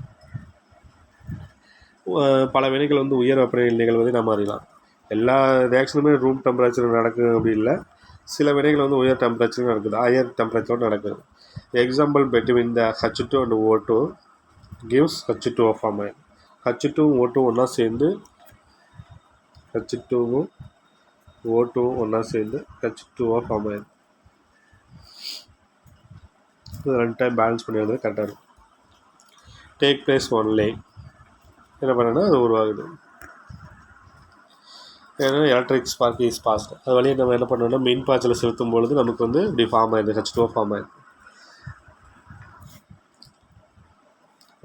பல வினைகள் வந்து உயர் வெப்பநிலை நிகழ்வதை நம்ம அறியலாம். எல்லா ரியாக்ஷனுமே ரூம் டெம்பரேச்சர் நடக்குது அப்படி இல்லை, சில வினைகள் வந்து உயர் டெம்பரேச்சரும் நடக்குது, ஹையர் டெம்பரேச்சரோடு நடக்குது. Example between the H2 and O2 gives H2O formation. H2வும் O2வும் ஒன்றா சேர்ந்து H2O ஃபார்ம் ஆயிடுது. இது 2 டைம் பேலன்ஸ் பண்ணி வந்து கரெக்டாக இருக்கும். டேக் பிளேஸ் ஒன்லே என்ன பண்ணேன்னா அது உருவாகுது. ஏன்னா எலக்ட்ரிக் ஸ்பார்க் இஸ் பாஸ்ட், அது வழியாக நம்ம என்ன பண்ணோம்னா மின் பாய்ச்சலை செலுத்தும் பொழுது நமக்கு வந்து இப்படி ஃபார்ம் ஆயிடுது, H2O ஃபார்ம் ஆயிடுது.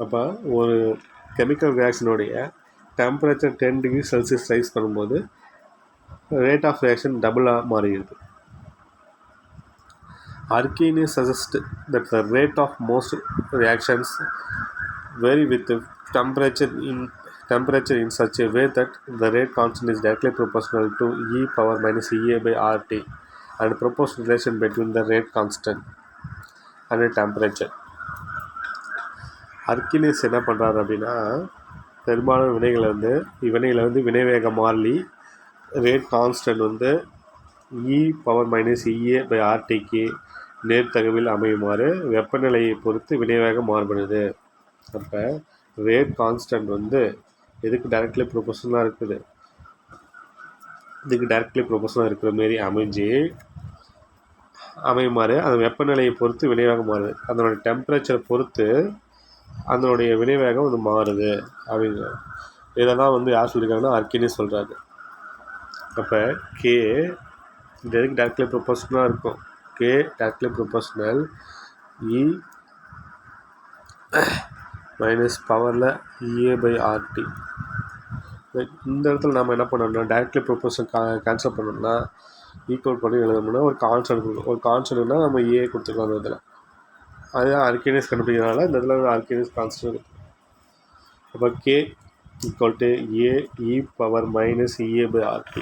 அப்போ ஒரு கெமிக்கல் ரியாக்ஷனுடைய டெம்பரேச்சர் 10 டிகிரி செல்சியஸ் ரைஸ் பண்ணும்போது ரேட் ஆஃப் ரியாக்ஷன் டபுளாக மாறிடுது. Arrhenius suggests that the rate of most reactions vary with the temperature in such a way that the rate constant is directly proportional to e power minus Ea by RT and proportional relation between the rate constant and the temperature. அர்கினிஸ் என்ன பண்ணுறாரு அப்படின்னா, பெரும்பாலான வினைகளை வந்து வினைவேக மாறிலி rate constant வந்து e power minus Ea by ஆர்டிக்கு நேர்த்தகவில் அமையுமாறு வெப்பநிலையை பொறுத்து வினைவேகம் மாறுபடுது. அப்போ ரேட் கான்ஸ்டன்ட் வந்து எதுக்கு டைரக்ட்லி ப்ரொபோஷனலாக இருக்குது, இதுக்கு டைரக்ட்லி ப்ரொபோஷனலாக இருக்கிற மாரி அமையுமாறு அந்த வெப்பநிலையை பொறுத்து வினைவேகம் மாறுது. அதனுடைய டெம்பரேச்சரை பொறுத்து அதனுடைய வினைவேகம் வந்து மாறுது அப்படிங்க. இதெல்லாம் வந்து யார் சொல்லியிருக்காங்கன்னா அர்க்கினிஸ் சொல்கிறாரு. அப்போ கே இந்த எதுக்கு டைரக்ட்லி ப்ரொபோஷனலாக இருக்கும், K directly proportional E minus பவரில் EA/RT. இந்த இடத்துல நம்ம என்ன பண்ணோம்னா டைரக்ட்லி ப்ரொபோஷனல் கேன்சல் பண்ணோம்னா ஈக்குவல் பண்ணி எழுதணும்னா ஒரு கான்ஸ்டன்ட் கொடுக்கும். ஒரு கான்ஸ்டன்ட்னா நம்ம ஏ கொடுத்துக்கலாம் அந்த இதில். அதுதான் அர்க்கினிஸ் கண்டுபிடிக்கிறதுனால இந்த இதில் அர்க்கினிஸ் கான்ஸ்டன்ட். அப்போ K equal to AE power minus EA/RT.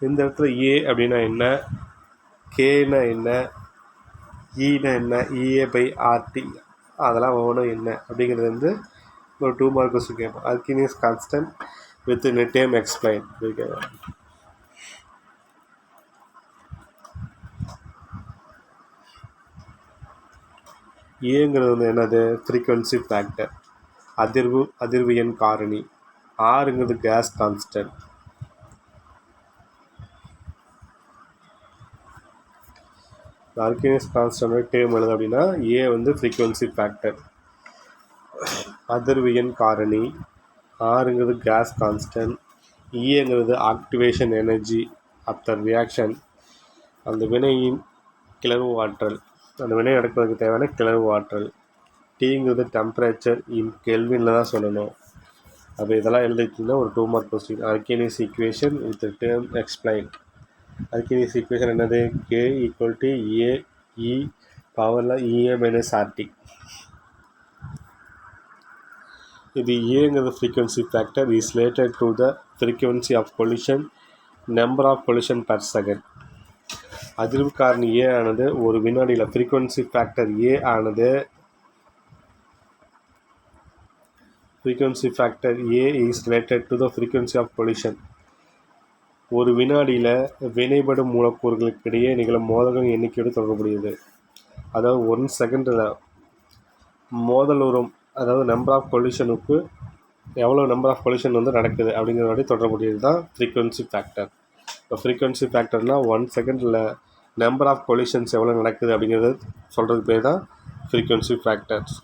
இந்த இடத்துல ஏ அப்படின்னா என்ன, கேனா என்ன, ஈனா என்ன, EA/RT அதெல்லாம் ஒவ்வொன்றும் என்ன அப்படிங்கிறது வந்து ஒரு 2 மார்க் கொஸ்டின் கேட்போம். அர்க்கினிஸ் கான்ஸ்டன்ட் வித் டேர்ம் எக்ஸ்பிளைன் கேட்போம். ஏங்கிறது வந்து என்னது, ஃப்ரீக்வன்சி ஃபேக்டர், அதிர்வு எண் காரணி. ஆறுங்கிறது கேஸ் கான்ஸ்டன்ட். அர்க்கினிஸ் கான்ஸ்டன்ட் டேர்ம் எழுது அப்படின்னா ஏ வந்து ஃப்ரீக்வன்சி ஃபேக்டர், அதிர்வு எண் காரணி, ஆறுங்கிறது கேஸ் கான்ஸ்டன்ட், ஈங்கிறது activation energy of the reaction, அந்த வினையின் கிளர்வு ஆற்றல், அந்த வினை நடக்கிறதுக்கு தேவையான கிளர்வு ஆற்றல், டீங்கிறது டெம்பரேச்சர் இன் கெல்வினில் தான் சொல்லணும். அப்போ இதெல்லாம் எழுதிட்டிங்கன்னா ஒரு 2 mark question. Arrhenius equation with term explain. Arrhenius equation என்னது, கே ஈக்குவல் டு ஏஇ பவரில் EA/RT. இது ஏங்கிறது frequency factor is related to the frequency of collision, number of collision per second. அதிர்வு காரணி ஏ ஆனது ஒரு வினாடியில், ஃப்ரீக்வன்சி ஃபேக்டர் ஏ ஆனது frequency factor A is related to the frequency of collision. ஒரு வினாடியில் வினைபடும் மூலக்கூறுகளுக்கு இடையே நிகழும் மோதல்களின் எண்ணிக்கையோடு தொடர்புடையது. அதாவது 1 செகண்டில் மோதல் வரும், அதாவது நம்பர் ஆஃப் கொலிஷனுக்கு எவ்வளோ நம்பர் ஆஃப் கொலிஷன் வந்து நடக்குது அப்படிங்கிறதோட தொடர்புடையது தான் ஃப்ரீக்வன்சி ஃபேக்டர். இப்போ ஃப்ரீக்வன்சி ஃபேக்டர்னால் 1 செகண்டில் நம்பர் ஆஃப் கொலிஷன்ஸ் எவ்வளோ நடக்குது அப்படிங்கிறது சொல்கிறதுக்கு பேர் தான் frequency factors.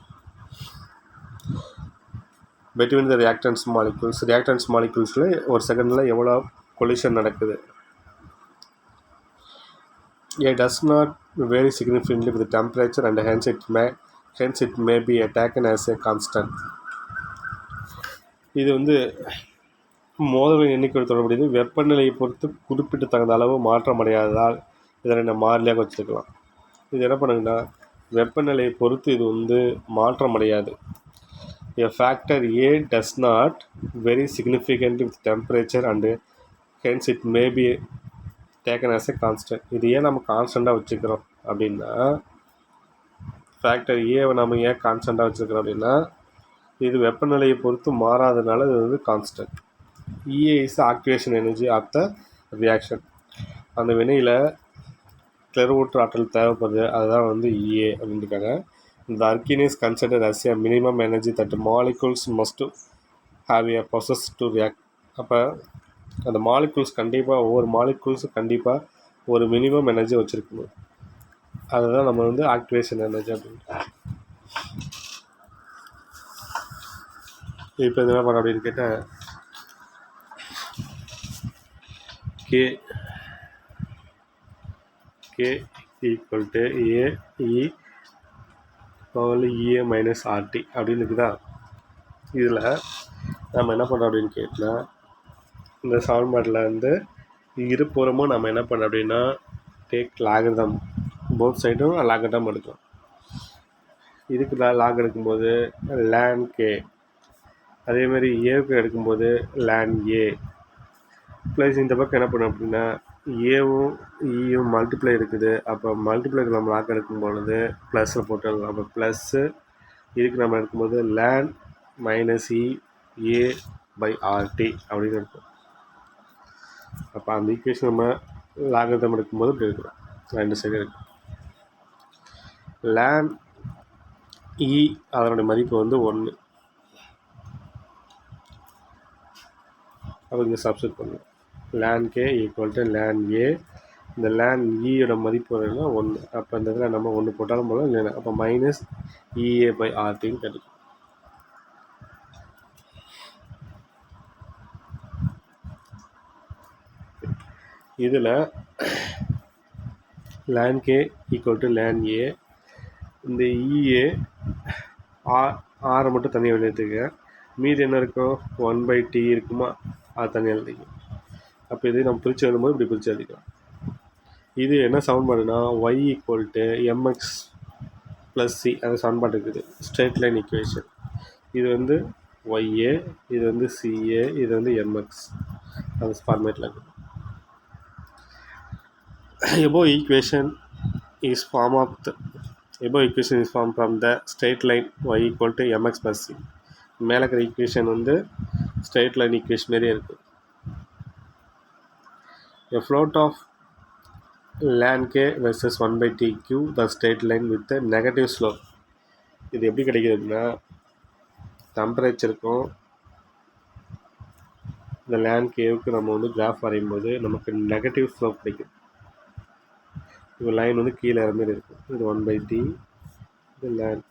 between the reactants molecules ஒரு செகண்டில் எவ்வளோ கொலிஷன் நடக்குது. It does not vary significantly with the temperature and hence it may be taken as a constant. இது வந்து மோதல்களின் எண்ணிக்கையோடு தொடர்புடையது. வெப்பநிலையை பொறுத்து குறிப்பிட்ட தகுந்த அளவு மாற்றம் அடையாததால் இதை நம்ம மாறிலியாக வச்சுருக்கலாம். இது என்ன பண்ணுங்கன்னா வெப்பநிலையை பொறுத்து இது வந்து மாற்றம் அடையாது. A factor A does not vary significantly with temperature and hence it may be taken as a constant. இது ஏன் நம்ம கான்ஸ்டண்ட்டாக வச்சுக்கிறோம் அப்படின்னா, ஃபேக்டர் ஏவை நம்ம ஏன் கான்ஸ்டண்ட்டாக வச்சுருக்கிறோம் அப்படின்னா இது வெப்பநிலையை பொறுத்து மாறாதனால இது வந்து constant. EA is activation energy of the reaction. அந்த வினையில் கிளர்வூற்று ஆற்றல் தேவைப்படுது, அதுதான் வந்து EA அப்படின்ட்டுருக்காங்க. The alkene is considered as a minimum energy that molecules must have a process to react. அப்போ அந்த மாலிகுல்ஸ் கண்டிப்பாக ஒவ்வொரு மாலிகுல்ஸும் கண்டிப்பாக ஒரு மினிமம் எனர்ஜி வச்சுருக்கணும். அதுதான் நம்ம வந்து ஆக்டிவேஷன் எனர்ஜி அப்படின்ட்டு. இப்போ என்ன பண்ண அப்படின்னு கேட்டால் k equal to A e power EA/RT அப்படின்னு இருக்குதா. இதில் நம்ம என்ன பண்ணுறோம் அப்படின்னு கேட்டால் இந்த சமன்பாட்டில் வந்து இருபுறமும் நம்ம என்ன பண்ணோம் அப்படின்னா டேக் லாகரிதம், போத் சைடும் லாகரிதம் எடுக்கலாம். இதுக்கு லாக் எடுக்கும்போது லேன் கே, அதேமாதிரி ஏவுக்கு எடுக்கும்போது லேன் ஏ ப்ளஸ் இந்த பக்கம் என்ன பண்ணோம் அப்படின்னா ஏவும் ஈயும் மல்டிப்ளை இருக்குது. அப்போ மல்டிப்ளைக்கு நம்ம லாக் எடுக்கும் பொழுது ப்ளஸில் போட்டுடலாம். அப்போ ப்ளஸ்ஸு இதுக்கு நம்ம எடுக்கும்போது ln minus E A by RT அப்படின்னு இருக்கும். அப்போ அந்த ஈக்குவேஷன் நம்ம லாகரிதம் எடுக்கும்போது இப்படி இருக்கிறோம், 2 சைடு இருக்கு. லேன் இ அதனுடைய மதிப்பு வந்து 1. அப்போ இங்கே சப்ஸ்டிட் பண்ணுவோம். Ln K equal to ln A, இந்த லேன் ஈயோட மதிப்பு வரணும்னா 1. அப்போ இந்த இதில் நம்ம 1 போட்டாலும் போல இல்லைன்னா அப்போ மைனஸ் இஏ பை ஆர்டின்னு கிடைக்கும். இதில் ln K equal to ln A, இந்த இஏ ஆரை மட்டும் தனியாக எழுதிட்டுங்க, மீதி என்ன இருக்கும் 1/t இருக்குமா, அது தனியாக எழுதிக்கும். அப்போ இது நம்ம பிரித்து எழுதும்போது இப்படி பிரித்து எழுதிக்கலாம். இது என்ன சமன்பாடுனா y equal to mx plus C, அந்த சமன்பாடு இருக்குது, ஸ்ட்ரெயிட் லைன் ஈக்குவேஷன். இது வந்து YA, இது வந்து CA, இது வந்து MX, அந்த ஃபார்மேட்டில் இருக்குது. above equation is formed from the straight line y equal to mx plus c. மேலே இருக்கிற ஈக்குவேஷன் வந்து ஸ்ட்ரெயிட் லைன் ஈக்குவேஷன் மாரியே இருக்குது. a float of ln k versus 1/tq the straight line with the negative slope. இது எப்படி கிடைக்குது அப்படின்னா டெம்பரேச்சருக்கும் இந்த லேன் கேவுக்கு நம்ம வந்து கிராஃப் வரையும் போது நமக்கு நெகட்டிவ் ஸ்லோப் கிடைக்கும். இப்போ லைன் வந்து கீழே மாதிரி இருக்கும். இது 1/t, இது லேன்.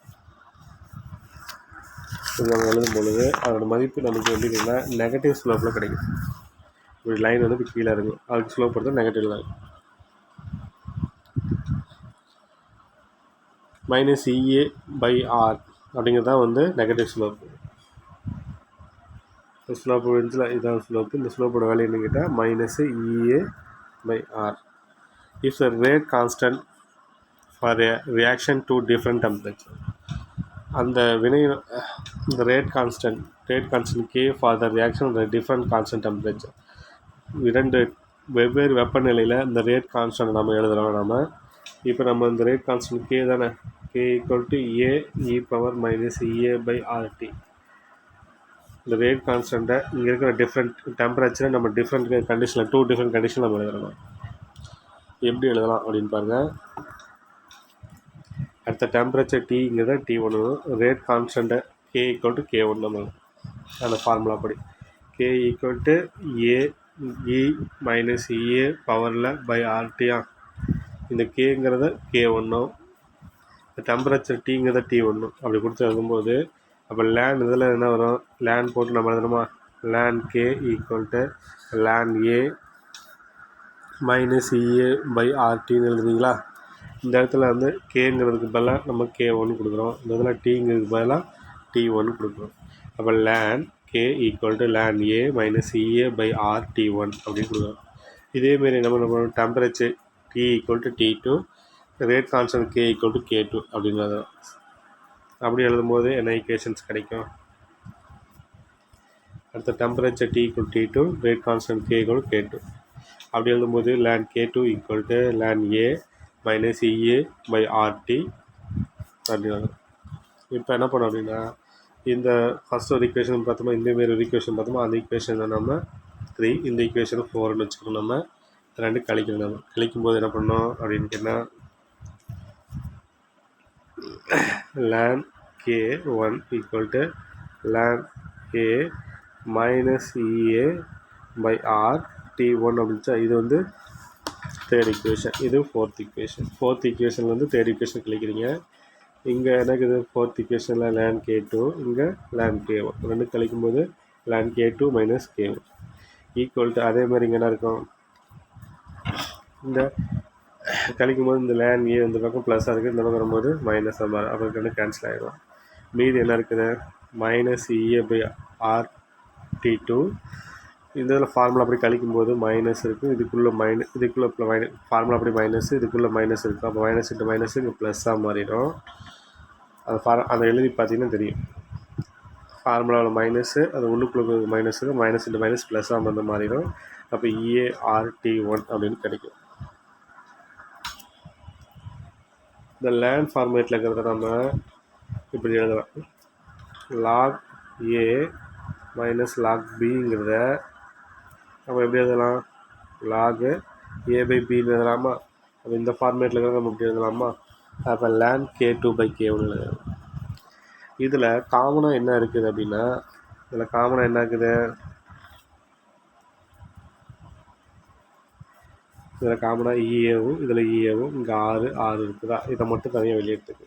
இது நம்ம எழுதும் பொழுது அதோட மதிப்பு நமக்கு எப்படி இருக்குன்னா நெகட்டிவ் ஸ்லோப்பில் கிடைக்கும். ஒரு லைன் வந்து இப்போ கீழே இருக்கும், அதுக்கு ஸ்லோப் எடுத்தால் negative line. Minus EA by R அப்படிங்கிறது தான் வந்து நெகட்டிவ் ஸ்லோப்பு. ஸ்லோப்பு இருந்துச்சுல, இதுதான் ஸ்லோப்பு. இந்த ஸ்லோப்போட வேல்யூ என்ன கேட்டால் minus EA by R. If the rate constant for a reaction to different temperature. அந்த வினை இந்த rate constant K for the reaction different constant temperature. 2 வெவ்வேறு வெப்பநிலையில் இந்த ரேட் கான்ஸ்டன்ட் நம்ம எழுதுகிறோம். நம்ம இப்போ நம்ம இந்த ரேட் கான்ஸ்டன்ட் கே தானே, K equal to A E power minus EA by RT. இந்த ரேட் கான்ஸ்டண்ட்டை இங்கே இருக்கிற டிஃப்ரெண்ட் டெம்பரேச்சரை நம்ம டிஃப்ரெண்ட் கண்டிஷனில் 2 டிஃப்ரெண்ட் கண்டிஷன் நம்ம எழுதலாம். எப்படி எழுதலாம் அப்படின்னு பாருங்கள். அடுத்த டெம்பரேச்சர் டிங்கிறத T1, ரேட் கான்ஸ்டண்ட்டை கே ஈக்குவல் டு K1 நம்ம அந்த ஃபார்முலா படி K equal to A E minus EA பவரில் பை ஆர்டியா. இந்த கேங்கிறத K1, டெம்பரேச்சர் டிங்கிறத T1 அப்படி கொடுத்து எழுதும்போது அப்போ லேன் இதில் என்ன வரும், லேன் போட்டு நம்ம எழுதணுமா, ln K equal to ln A minus EA by ஆர்டின்னு எழுதுறீங்களா. இந்த இடத்துல வந்து கேங்கிறதுக்கு பதிலாக நம்ம K1 கொடுக்குறோம், இந்த இடத்துல டிங்கிறதுக்கு பதிலாக T1 கொடுக்குறோம். அப்போ ln K equal to ln A minus EA by R T1 அப்படின்னு கொடுக்குறோம். இதேமாரி நம்ம பண்ணுறோம், temperature T equal to T2, rate constant K equal to K2 அப்படிங்கிறது. அப்படி எழுதும்போது என்ன ஈக்குவேஷன்ஸ் கிடைக்கும், அடுத்த temperature T equal T2, rate constant K equal K2. அப்படி எழுதும்போது ln K2 equal to ln A minus EA by RT அப்படின்னு. இப்போ என்ன பண்ணோம் அப்படின்னா இந்த ஃபஸ்ட் ஒரு ஈக்குவேஷன் பார்த்தோமா, இந்தமாரி ஒரு ஈக்குவேஷன் பார்த்தோமா, அந்த ஈக்குவேஷனை நம்ம 3, இந்த ஈக்குவேஷனை 4ன்னு வச்சுக்கணும். நம்ம 2 கழிக்கணும். நம்ம கழிக்கும்போது என்ன பண்ணோம் அப்படின்னு கேட்டால் ln K1 equal to ln A minus EA by R T1 அப்படின்ச்சா. இது வந்து தேர்ட் ஈக்குவேஷன், இது ஃபோர்த் ஈக்குவேஷன். ஃபோர்த் ஈக்குவேஷனில் வந்து தேர்ட் ஈக்குவேஷன் கழிக்கிறீங்க. இங்கே எனக்கு இது ஃபோர்த் ஈக்குவேஷனில் லேன் K2, இங்கே லேன் K1, 2 கழிக்கும்போது lane K2 minus K1 equal to அதே மாதிரி இங்கே என்ன இருக்கும், இந்த கழிக்கும்போது இந்த லேன் ஏ இந்த பக்கம் ப்ளஸ்ஸாக இருக்குது, இந்த பக்கம் வரும்போது மைனஸாக மாறும். அப்போ 2 கேன்சல் ஆகிடும். மீதி என்ன இருக்குது minus EA by R T2 இந்த இதில் ஃபார்முலா அப்படி கழிக்கும்போது மைனஸ் இருக்கும், இதுக்குள்ளே ஃபார்முலா அப்படி மைனஸ், இதுக்குள்ளே மைனஸ் இருக்கும். அப்போ மைனஸ் இன்ட்டு மைனஸ் இங்கே ப்ளஸ்ஸாக மாறிடும். அதை எழுதி பார்த்தீங்கன்னா தெரியும். ஃபார்முலாவில் மைனஸு, அது உள்ளுக்குள்ள மைனஸுக்கு மைனஸ் இன்ட்டு மைனஸ் ப்ளஸ்ஸாக வந்து மாறிடும். அப்போ EART1 அப்படின்னு கிடைக்கும். இந்த லேண்ட் ஃபார்மேட்டில் இருக்கிறத நம்ம இப்படி எழுதலாம். log A மைனஸ் log Bங்கிறத நம்ம எப்படி எழுதலாம்? log A/Bன்னு எழுதலாமா? அப்போ இந்த ஃபார்மேட்டில் இருக்கிறத நம்ம எப்படி எழுதலாமா? அப்போ லேண்ட் K2/K1 எழுதலாம். இதில் காமனாக என்ன இருக்குது அப்படின்னா, இதில் காமனாக என்ன இருக்குது? இதில் காமனாக EAவும் இதில் EAவும் இங்கே 6 இருக்குதா? இதை மட்டும் தனியாக வெளியெடுத்துக்கு.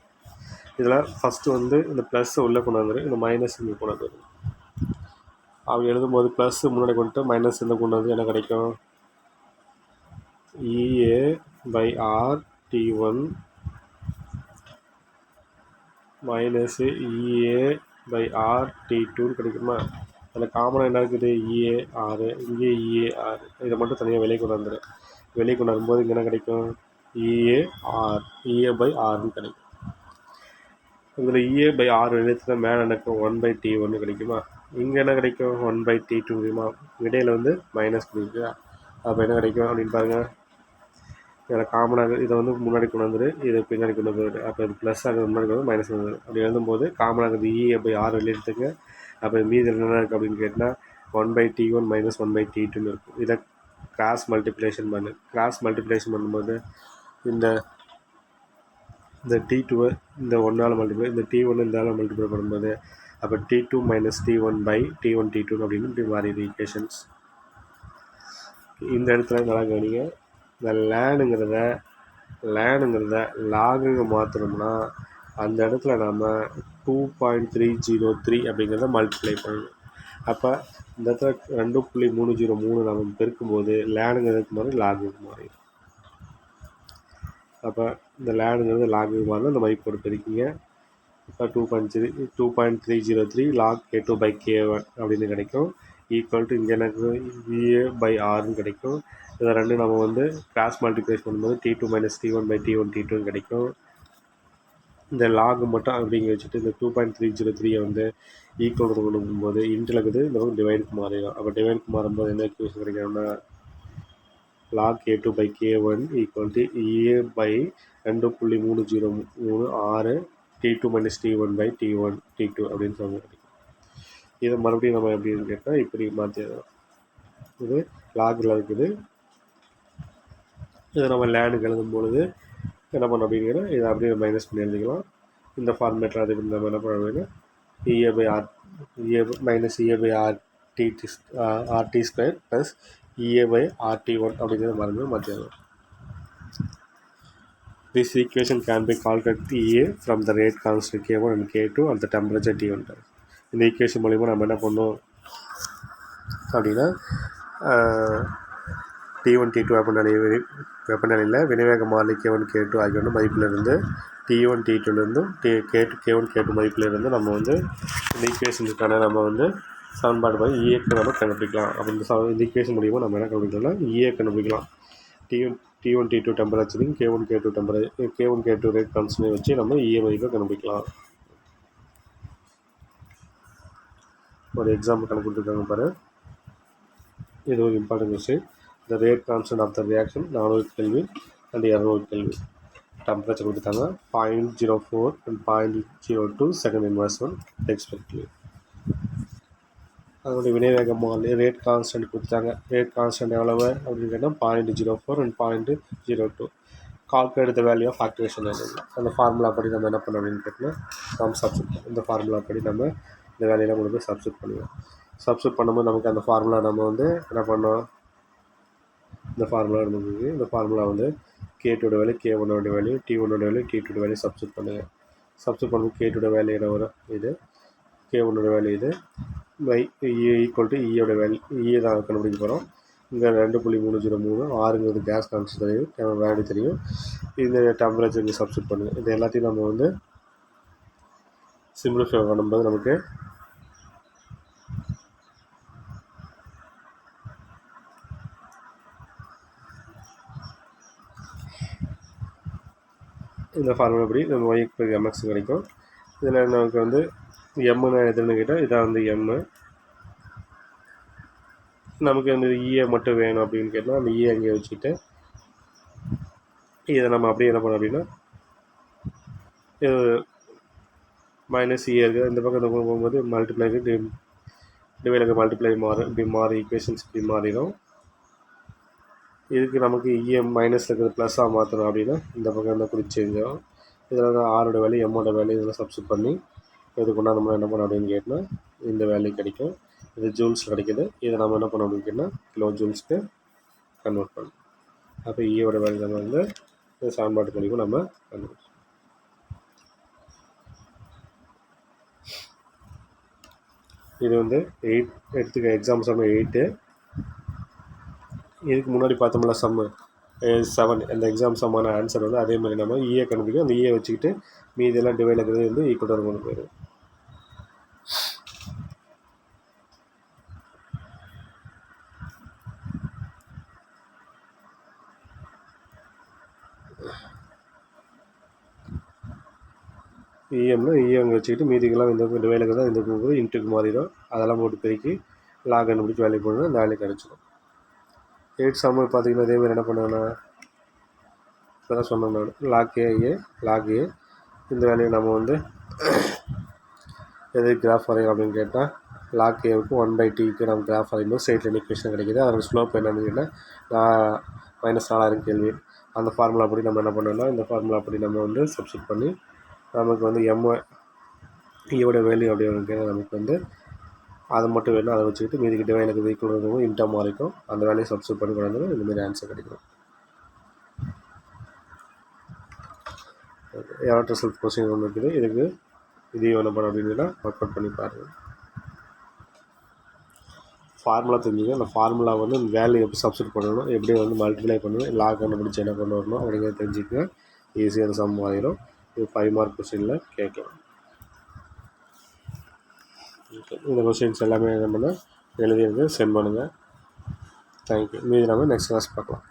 இதில் ஃபஸ்ட்டு வந்து இந்த ப்ளஸ்ஸை உள்ளே கொண்டு வந்துடும், இந்த மைனஸ் இங்கே கொண்டு வந்துடும். அப்படி எழுதும்போது ப்ளஸ் முன்னாடி கொண்டு மைனஸ் இந்த கொண்டு வந்து என்ன கிடைக்கும்? EA/RT1 மைனஸ் EA/RT2 கிடைக்குமா? அதில் காமனாக என்ன இருக்குது? EAR, இங்கே EAR. இதை மட்டும் தனியாக வெளியே கொண்டு வந்துடும். வெளியே கொண்டு வரும்போது இங்கே என்ன கிடைக்கும்? EA/Rன்னு கிடைக்கும். இதில் EA/R எழுத்துனா மேலே எனக்கு 1/T1 கிடைக்குமா? இங்கே என்ன கிடைக்கும்? 1/T2 முடியுமா? இடையில் வந்து மைனஸ் கிடைக்குதா? அப்போ என்ன கிடைக்கும் அப்படின்னு பாருங்கள். இதில் காமனாக இதை வந்து முன்னாடி கொண்டு வந்துடு, இதை பின்னாடி கொண்டு வந்துடு. அப்போ இது ப்ளஸ் ஆகுது, முன்னாடி கொண்டு வந்து மைனஸ் வந்துடும். அப்படி எழுதும்போது காமனாக EA/R வெளியெடுத்துங்க. அப்போ மீதி என்ன இருக்குது அப்படின்னு கேட்டால் 1/T1 மைனஸ் 1/T2ன்னு இருக்கும். இதை கிராஸ் மல்டிப்ளேஷன் பண்ணும்போது இந்த T2 இந்த 1ஆல் மல்டிப்ளை, இந்த T1 இந்த ஆள் மல்டிப்ளை பண்ணும்போது அப்போ T2 மைனஸ் T1/T1T2 அப்படின்னு இப்படி மாறிடுது ஈக்குவேஷன்ஸ். இந்த இடத்துல நல்லா கவனிங்க. இந்த லேனுங்கிறத லாகுங்க மாற்றணும்னா அந்த இடத்துல நம்ம 2.303 அப்படிங்கிறத மல்டிப்ளை பண்ணணும். அப்போ இந்த இடத்துல 2.303 நம்ம பெருக்கும்போது லேனுங்கிறதுக்கு மாதிரி லாகுக்கு மாறிடும். அப்போ இந்த லேனுங்கிறது லாகுக்கு மாறினா இந்த மதிப்போடு பெருக்கிங்க. இப்போ 2.303 log K2/K1 அப்படின்னு கிடைக்கும். ஈக்குவல் டு இங்கே எனக்கு EA/Rன்னு கிடைக்கும். இதை ரெண்டு நம்ம வந்து கிராஸ் மல்டிப்ளை பண்ணும்போது T2 மைனஸ் T1/T1T2 கிடைக்கும். இந்த லாக் மட்டும் அப்படிங்க வச்சுட்டு இந்த 2.303 வந்து ஈக்குவல் கொடுக்கும்போது இன்ட்டில் இருக்குது, இந்த டிவைடுக்கு மாறிடும். அப்போ டிவைடுக்கு மாறும்போது என்ன ஈக்குவேஷன் கிடைக்கணும்னா log K2/K1 equal to EA/2.303 T2 minus T1/T1T2 அப்படின்னு சொல்லி கிடைக்கும். இதை மறுபடியும் நம்ம எப்படின்னு கேட்டால் இப்படி மாற்றிடலாம். இது லாகில் இருக்குது. இதை நம்ம லேனுக்கு எழுதும் பொழுது என்ன பண்ண அப்படின்னா இதை அப்படியே மைனஸ் பண்ணி எழுதிக்கலாம். இந்த ஃபார்மேட்டில் அதுக்கு நம்ம என்ன பண்ண அப்படின்னா EA/RT² ப்ளஸ் EA/RT1 அப்படிங்கிறத மறந்து மாற்றிடலாம். This equation can be calculated EA from the rate constant K1 and K2 and the temperature T1. இந்த ஈக்குவேஷன் மூலிமா நம்ம என்ன பண்ணோம் அப்படின்னா T1 T2 வெப்பநிலையில் வினைவேக மாறிலி K1 K2 ஆகியோட மதிப்பிலிருந்து T1 T2லேருந்தும் K1 K2 மதிப்பிலிருந்து நம்ம வந்து இந்த ஈக்குவேஷனுக்கான நம்ம வந்து சமன்பாடு மாதிரி EAக்கு நம்ம கண்டுபிடிக்கலாம். அப்போ இந்த ஈக்குவேஷன் மூலிமா நம்ம என்ன கண்டுபிடிக்கலாம்னா EA கண்டுபிடிக்கலாம். T1 T2 டெம்பரேச்சரையும் K1 K2 rate constant வச்சு நம்ம EA மதிப்பை கண்டுபிடிக்கலாம். ஒரு எக்ஸாம்பிள் கணக்கு கொடுத்துருக்காங்க பாரு. இது ஒரு important question. The rate constant of the reaction 400 Kelvin and 200 Kelvin. Temperature கொடுத்துட்டாங்க 0.04 and 0.02 second inverse 1 respectively. அதோடைய வினைவேக மாறிலி ரேட் கான்ஸ்டன்ட் கொடுத்தாங்க. ரேட் கான்ஸ்டன்ட் எவ்வளவு அப்படின்னு கேட்டால் 0.04 and 0.02. Calculate the value of activation energy. அந்த ஃபார்முலா படி நம்ம என்ன பண்ணோம் அப்படின்னு கேட்டால் நம்ம சப்ஸ்டியூட் பண்ணோம். இந்த ஃபார்முலா படி நம்ம இந்த வேலையெல்லாம் கொண்டு போய் சப்ஸ்டியூட் பண்ணுவோம். சப்ஸ்டியூட் பண்ணும்போது நமக்கு அந்த ஃபார்முலா நம்ம வந்து என்ன பண்ணோம், இந்த ஃபார்முலா இருந்தது. இந்த ஃபார்முலா வந்து K2 value, K1 value, T1 value, T2 value substitute பண்ணுங்கள். சப்ஸ்டியூட் பண்ணும்போது K2 வேல்யூ என்ன வரும், இது K1 வேல்யூ, இது equal to EA value, EA தான் கண்டுபிடிக்க போகிறோம். இங்கே 2.303 6ங்கிறது கேஸ் கான்ஸ்டன்ட் வேல்யூ தெரியும். இந்த டெம்பரேச்சருக்கு சப்ஸ்டியூட் பண்ணுங்கள். இது எல்லாத்தையும் நம்ம வந்து சிம்பிளிஃபை பண்ணும்போது நமக்கு இந்த ஃபார்முலா படி நம்ம y = mx கிடைக்கும். இதில் நமக்கு வந்து எம்முன்னு எதுன்னு கேட்டால் இதான் வந்து எம்மு. நமக்கு அந்த ஈயை மட்டும் வேணும் அப்படின்னு கேட்டால் அந்த ஈயை அங்கே வச்சுக்கிட்டு இதை நம்ம அப்படியே என்ன பண்ணோம் அப்படின்னா மைனஸ் ஈ இருக்குது இந்த பக்கம் போகும்போது மல்டிப்ளைக்கு டிவைடுக்கு மல்டிப்ளை மாறும், இப்படி மாறி ஈக்குவேஷன்ஸ் இப்படி மாறிடும். இதுக்கு நமக்கு இஎம் மைனஸில் இருக்கிறது ப்ளஸ்ஸாக மாற்றணும் அப்படின்னா இந்த பக்கம் இருந்தால் குறி சேஞ்ச் ஆகும். இதில் தான் ஆரோட வேல்யூ எம்மோட வேல்யூ இதெல்லாம் சப்ஸ்டிட் பண்ணி இதுக்குன்னா நம்ம என்ன பண்ணோம் அப்படின்னு கேட்டால் இந்த வேல்யூ கிடைக்கும். இது ஜூல்ஸ் கிடைக்கிது. இதை நம்ம என்ன பண்ணோம் அப்படின்னு கேட்டால் கிலோ ஜூல்ஸ்க்கு கன்வெர்ட் பண்ணணும். அப்போ ஈயோட வேல்யூ நம்ம வந்து இந்த சமன்பாட்டு படிக்கும் நம்ம கன்வெர்ட். இது வந்து 8 எடுத்துக்க எக்ஸாம் சம் 8. இதுக்கு முன்னாடி பார்த்தோம்ல சம்மு 7 அந்த எக்ஸாம் சம்மான ஆன்சர் வந்து அதே மாதிரி நம்ம ஈயை கண்டுபிடிக்கும். அந்த ஈயை வச்சுக்கிட்டு மீதெல்லாம் டிவைட் ஆகிறது வந்து ஈக்குவல் கொண்டு போயிடும். இஎம்னா இஎம் வச்சுக்கிட்டு மீதிக்கெல்லாம் இந்த டிவைடுக்கு தான் இந்த போகும்போது இன்ட்டுக்கு மாறிடும். அதெல்லாம் போட்டு பெருக்கி லாக் கண்டுபிடிச்சி வேல்யூ போடணும், அந்த வேல்யூ கிடச்சிடும். 8 சம்மு பார்த்தீங்கன்னா அதேமாதிரி என்ன பண்ணுவேன்னா இப்போ தான் சொன்னேன் நான் லாக் ஏ இந்த வேல்யூ நம்ம வந்து எது கிராஃப் வரையும் அப்படின்னு கேட்டால் லாக் ஏவுக்கு 1/tக்கு நம்ம கிராஃப் வரையும்போது ஸ்ட்ரெயிட் ஈக்குவேஷன் கிடைக்கிது. அதோட ஸ்லோப் என்னன்னு கேட்டால் -4000 கேள்வி. அந்த ஃபார்முலா அப்படி நம்ம என்ன பண்ணோம்னா இந்த ஃபார்முலா அப்படி நம்ம வந்து சப்ஸ்டிட் பண்ணி நமக்கு வந்து ஈயோட வேல்யூ அப்படி நமக்கு வந்து அதை மட்டும் வேணும். அதை வச்சுக்கிட்டு மீதிக்கிட்ட எனக்கு ஈக்குவல் இருக்கும் இன்ட்டாக மாறிக்கும். அந்த வேல்யூ சப்ஸ்டிட் பண்ணி கொண்டு வந்து இந்தமாரி ஆன்சர் கிடைக்கும். எலக்ட்ரிக் ரிசல்ட் கொஸ்டின் ஒன்று இருக்குது. இதுக்கு இதையும் என்ன பண்ண அப்படின்னா ஒர்க் அவுட் பண்ணி பாருங்கள். ஃபார்முலா தெரிஞ்சுங்க. அந்த ஃபார்முலா வந்து வேல்யூ எப்படி சப்ஸ்டிட் பண்ணணும், எப்படி வந்து மல்டிப்ளை பண்ணணும், லாக் கண்டுபிடிச்சி என்ன கொண்டு வரணும் அப்படிங்கிறத தெரிஞ்சுக்க ஈஸியாக சம் ஆகிடும். இது 5 மார்க் கொஸ்டினில் கேட்கலாம். இந்த கொஸ்டின்ஸ் எல்லாமே என்ன பண்ணால் எழுதியிருக்கு சென்ட் பண்ணுங்கள். தேங்க்யூ. மீதி நம்ம நெக்ஸ்ட் கிளாஸ் பார்க்கலாம்.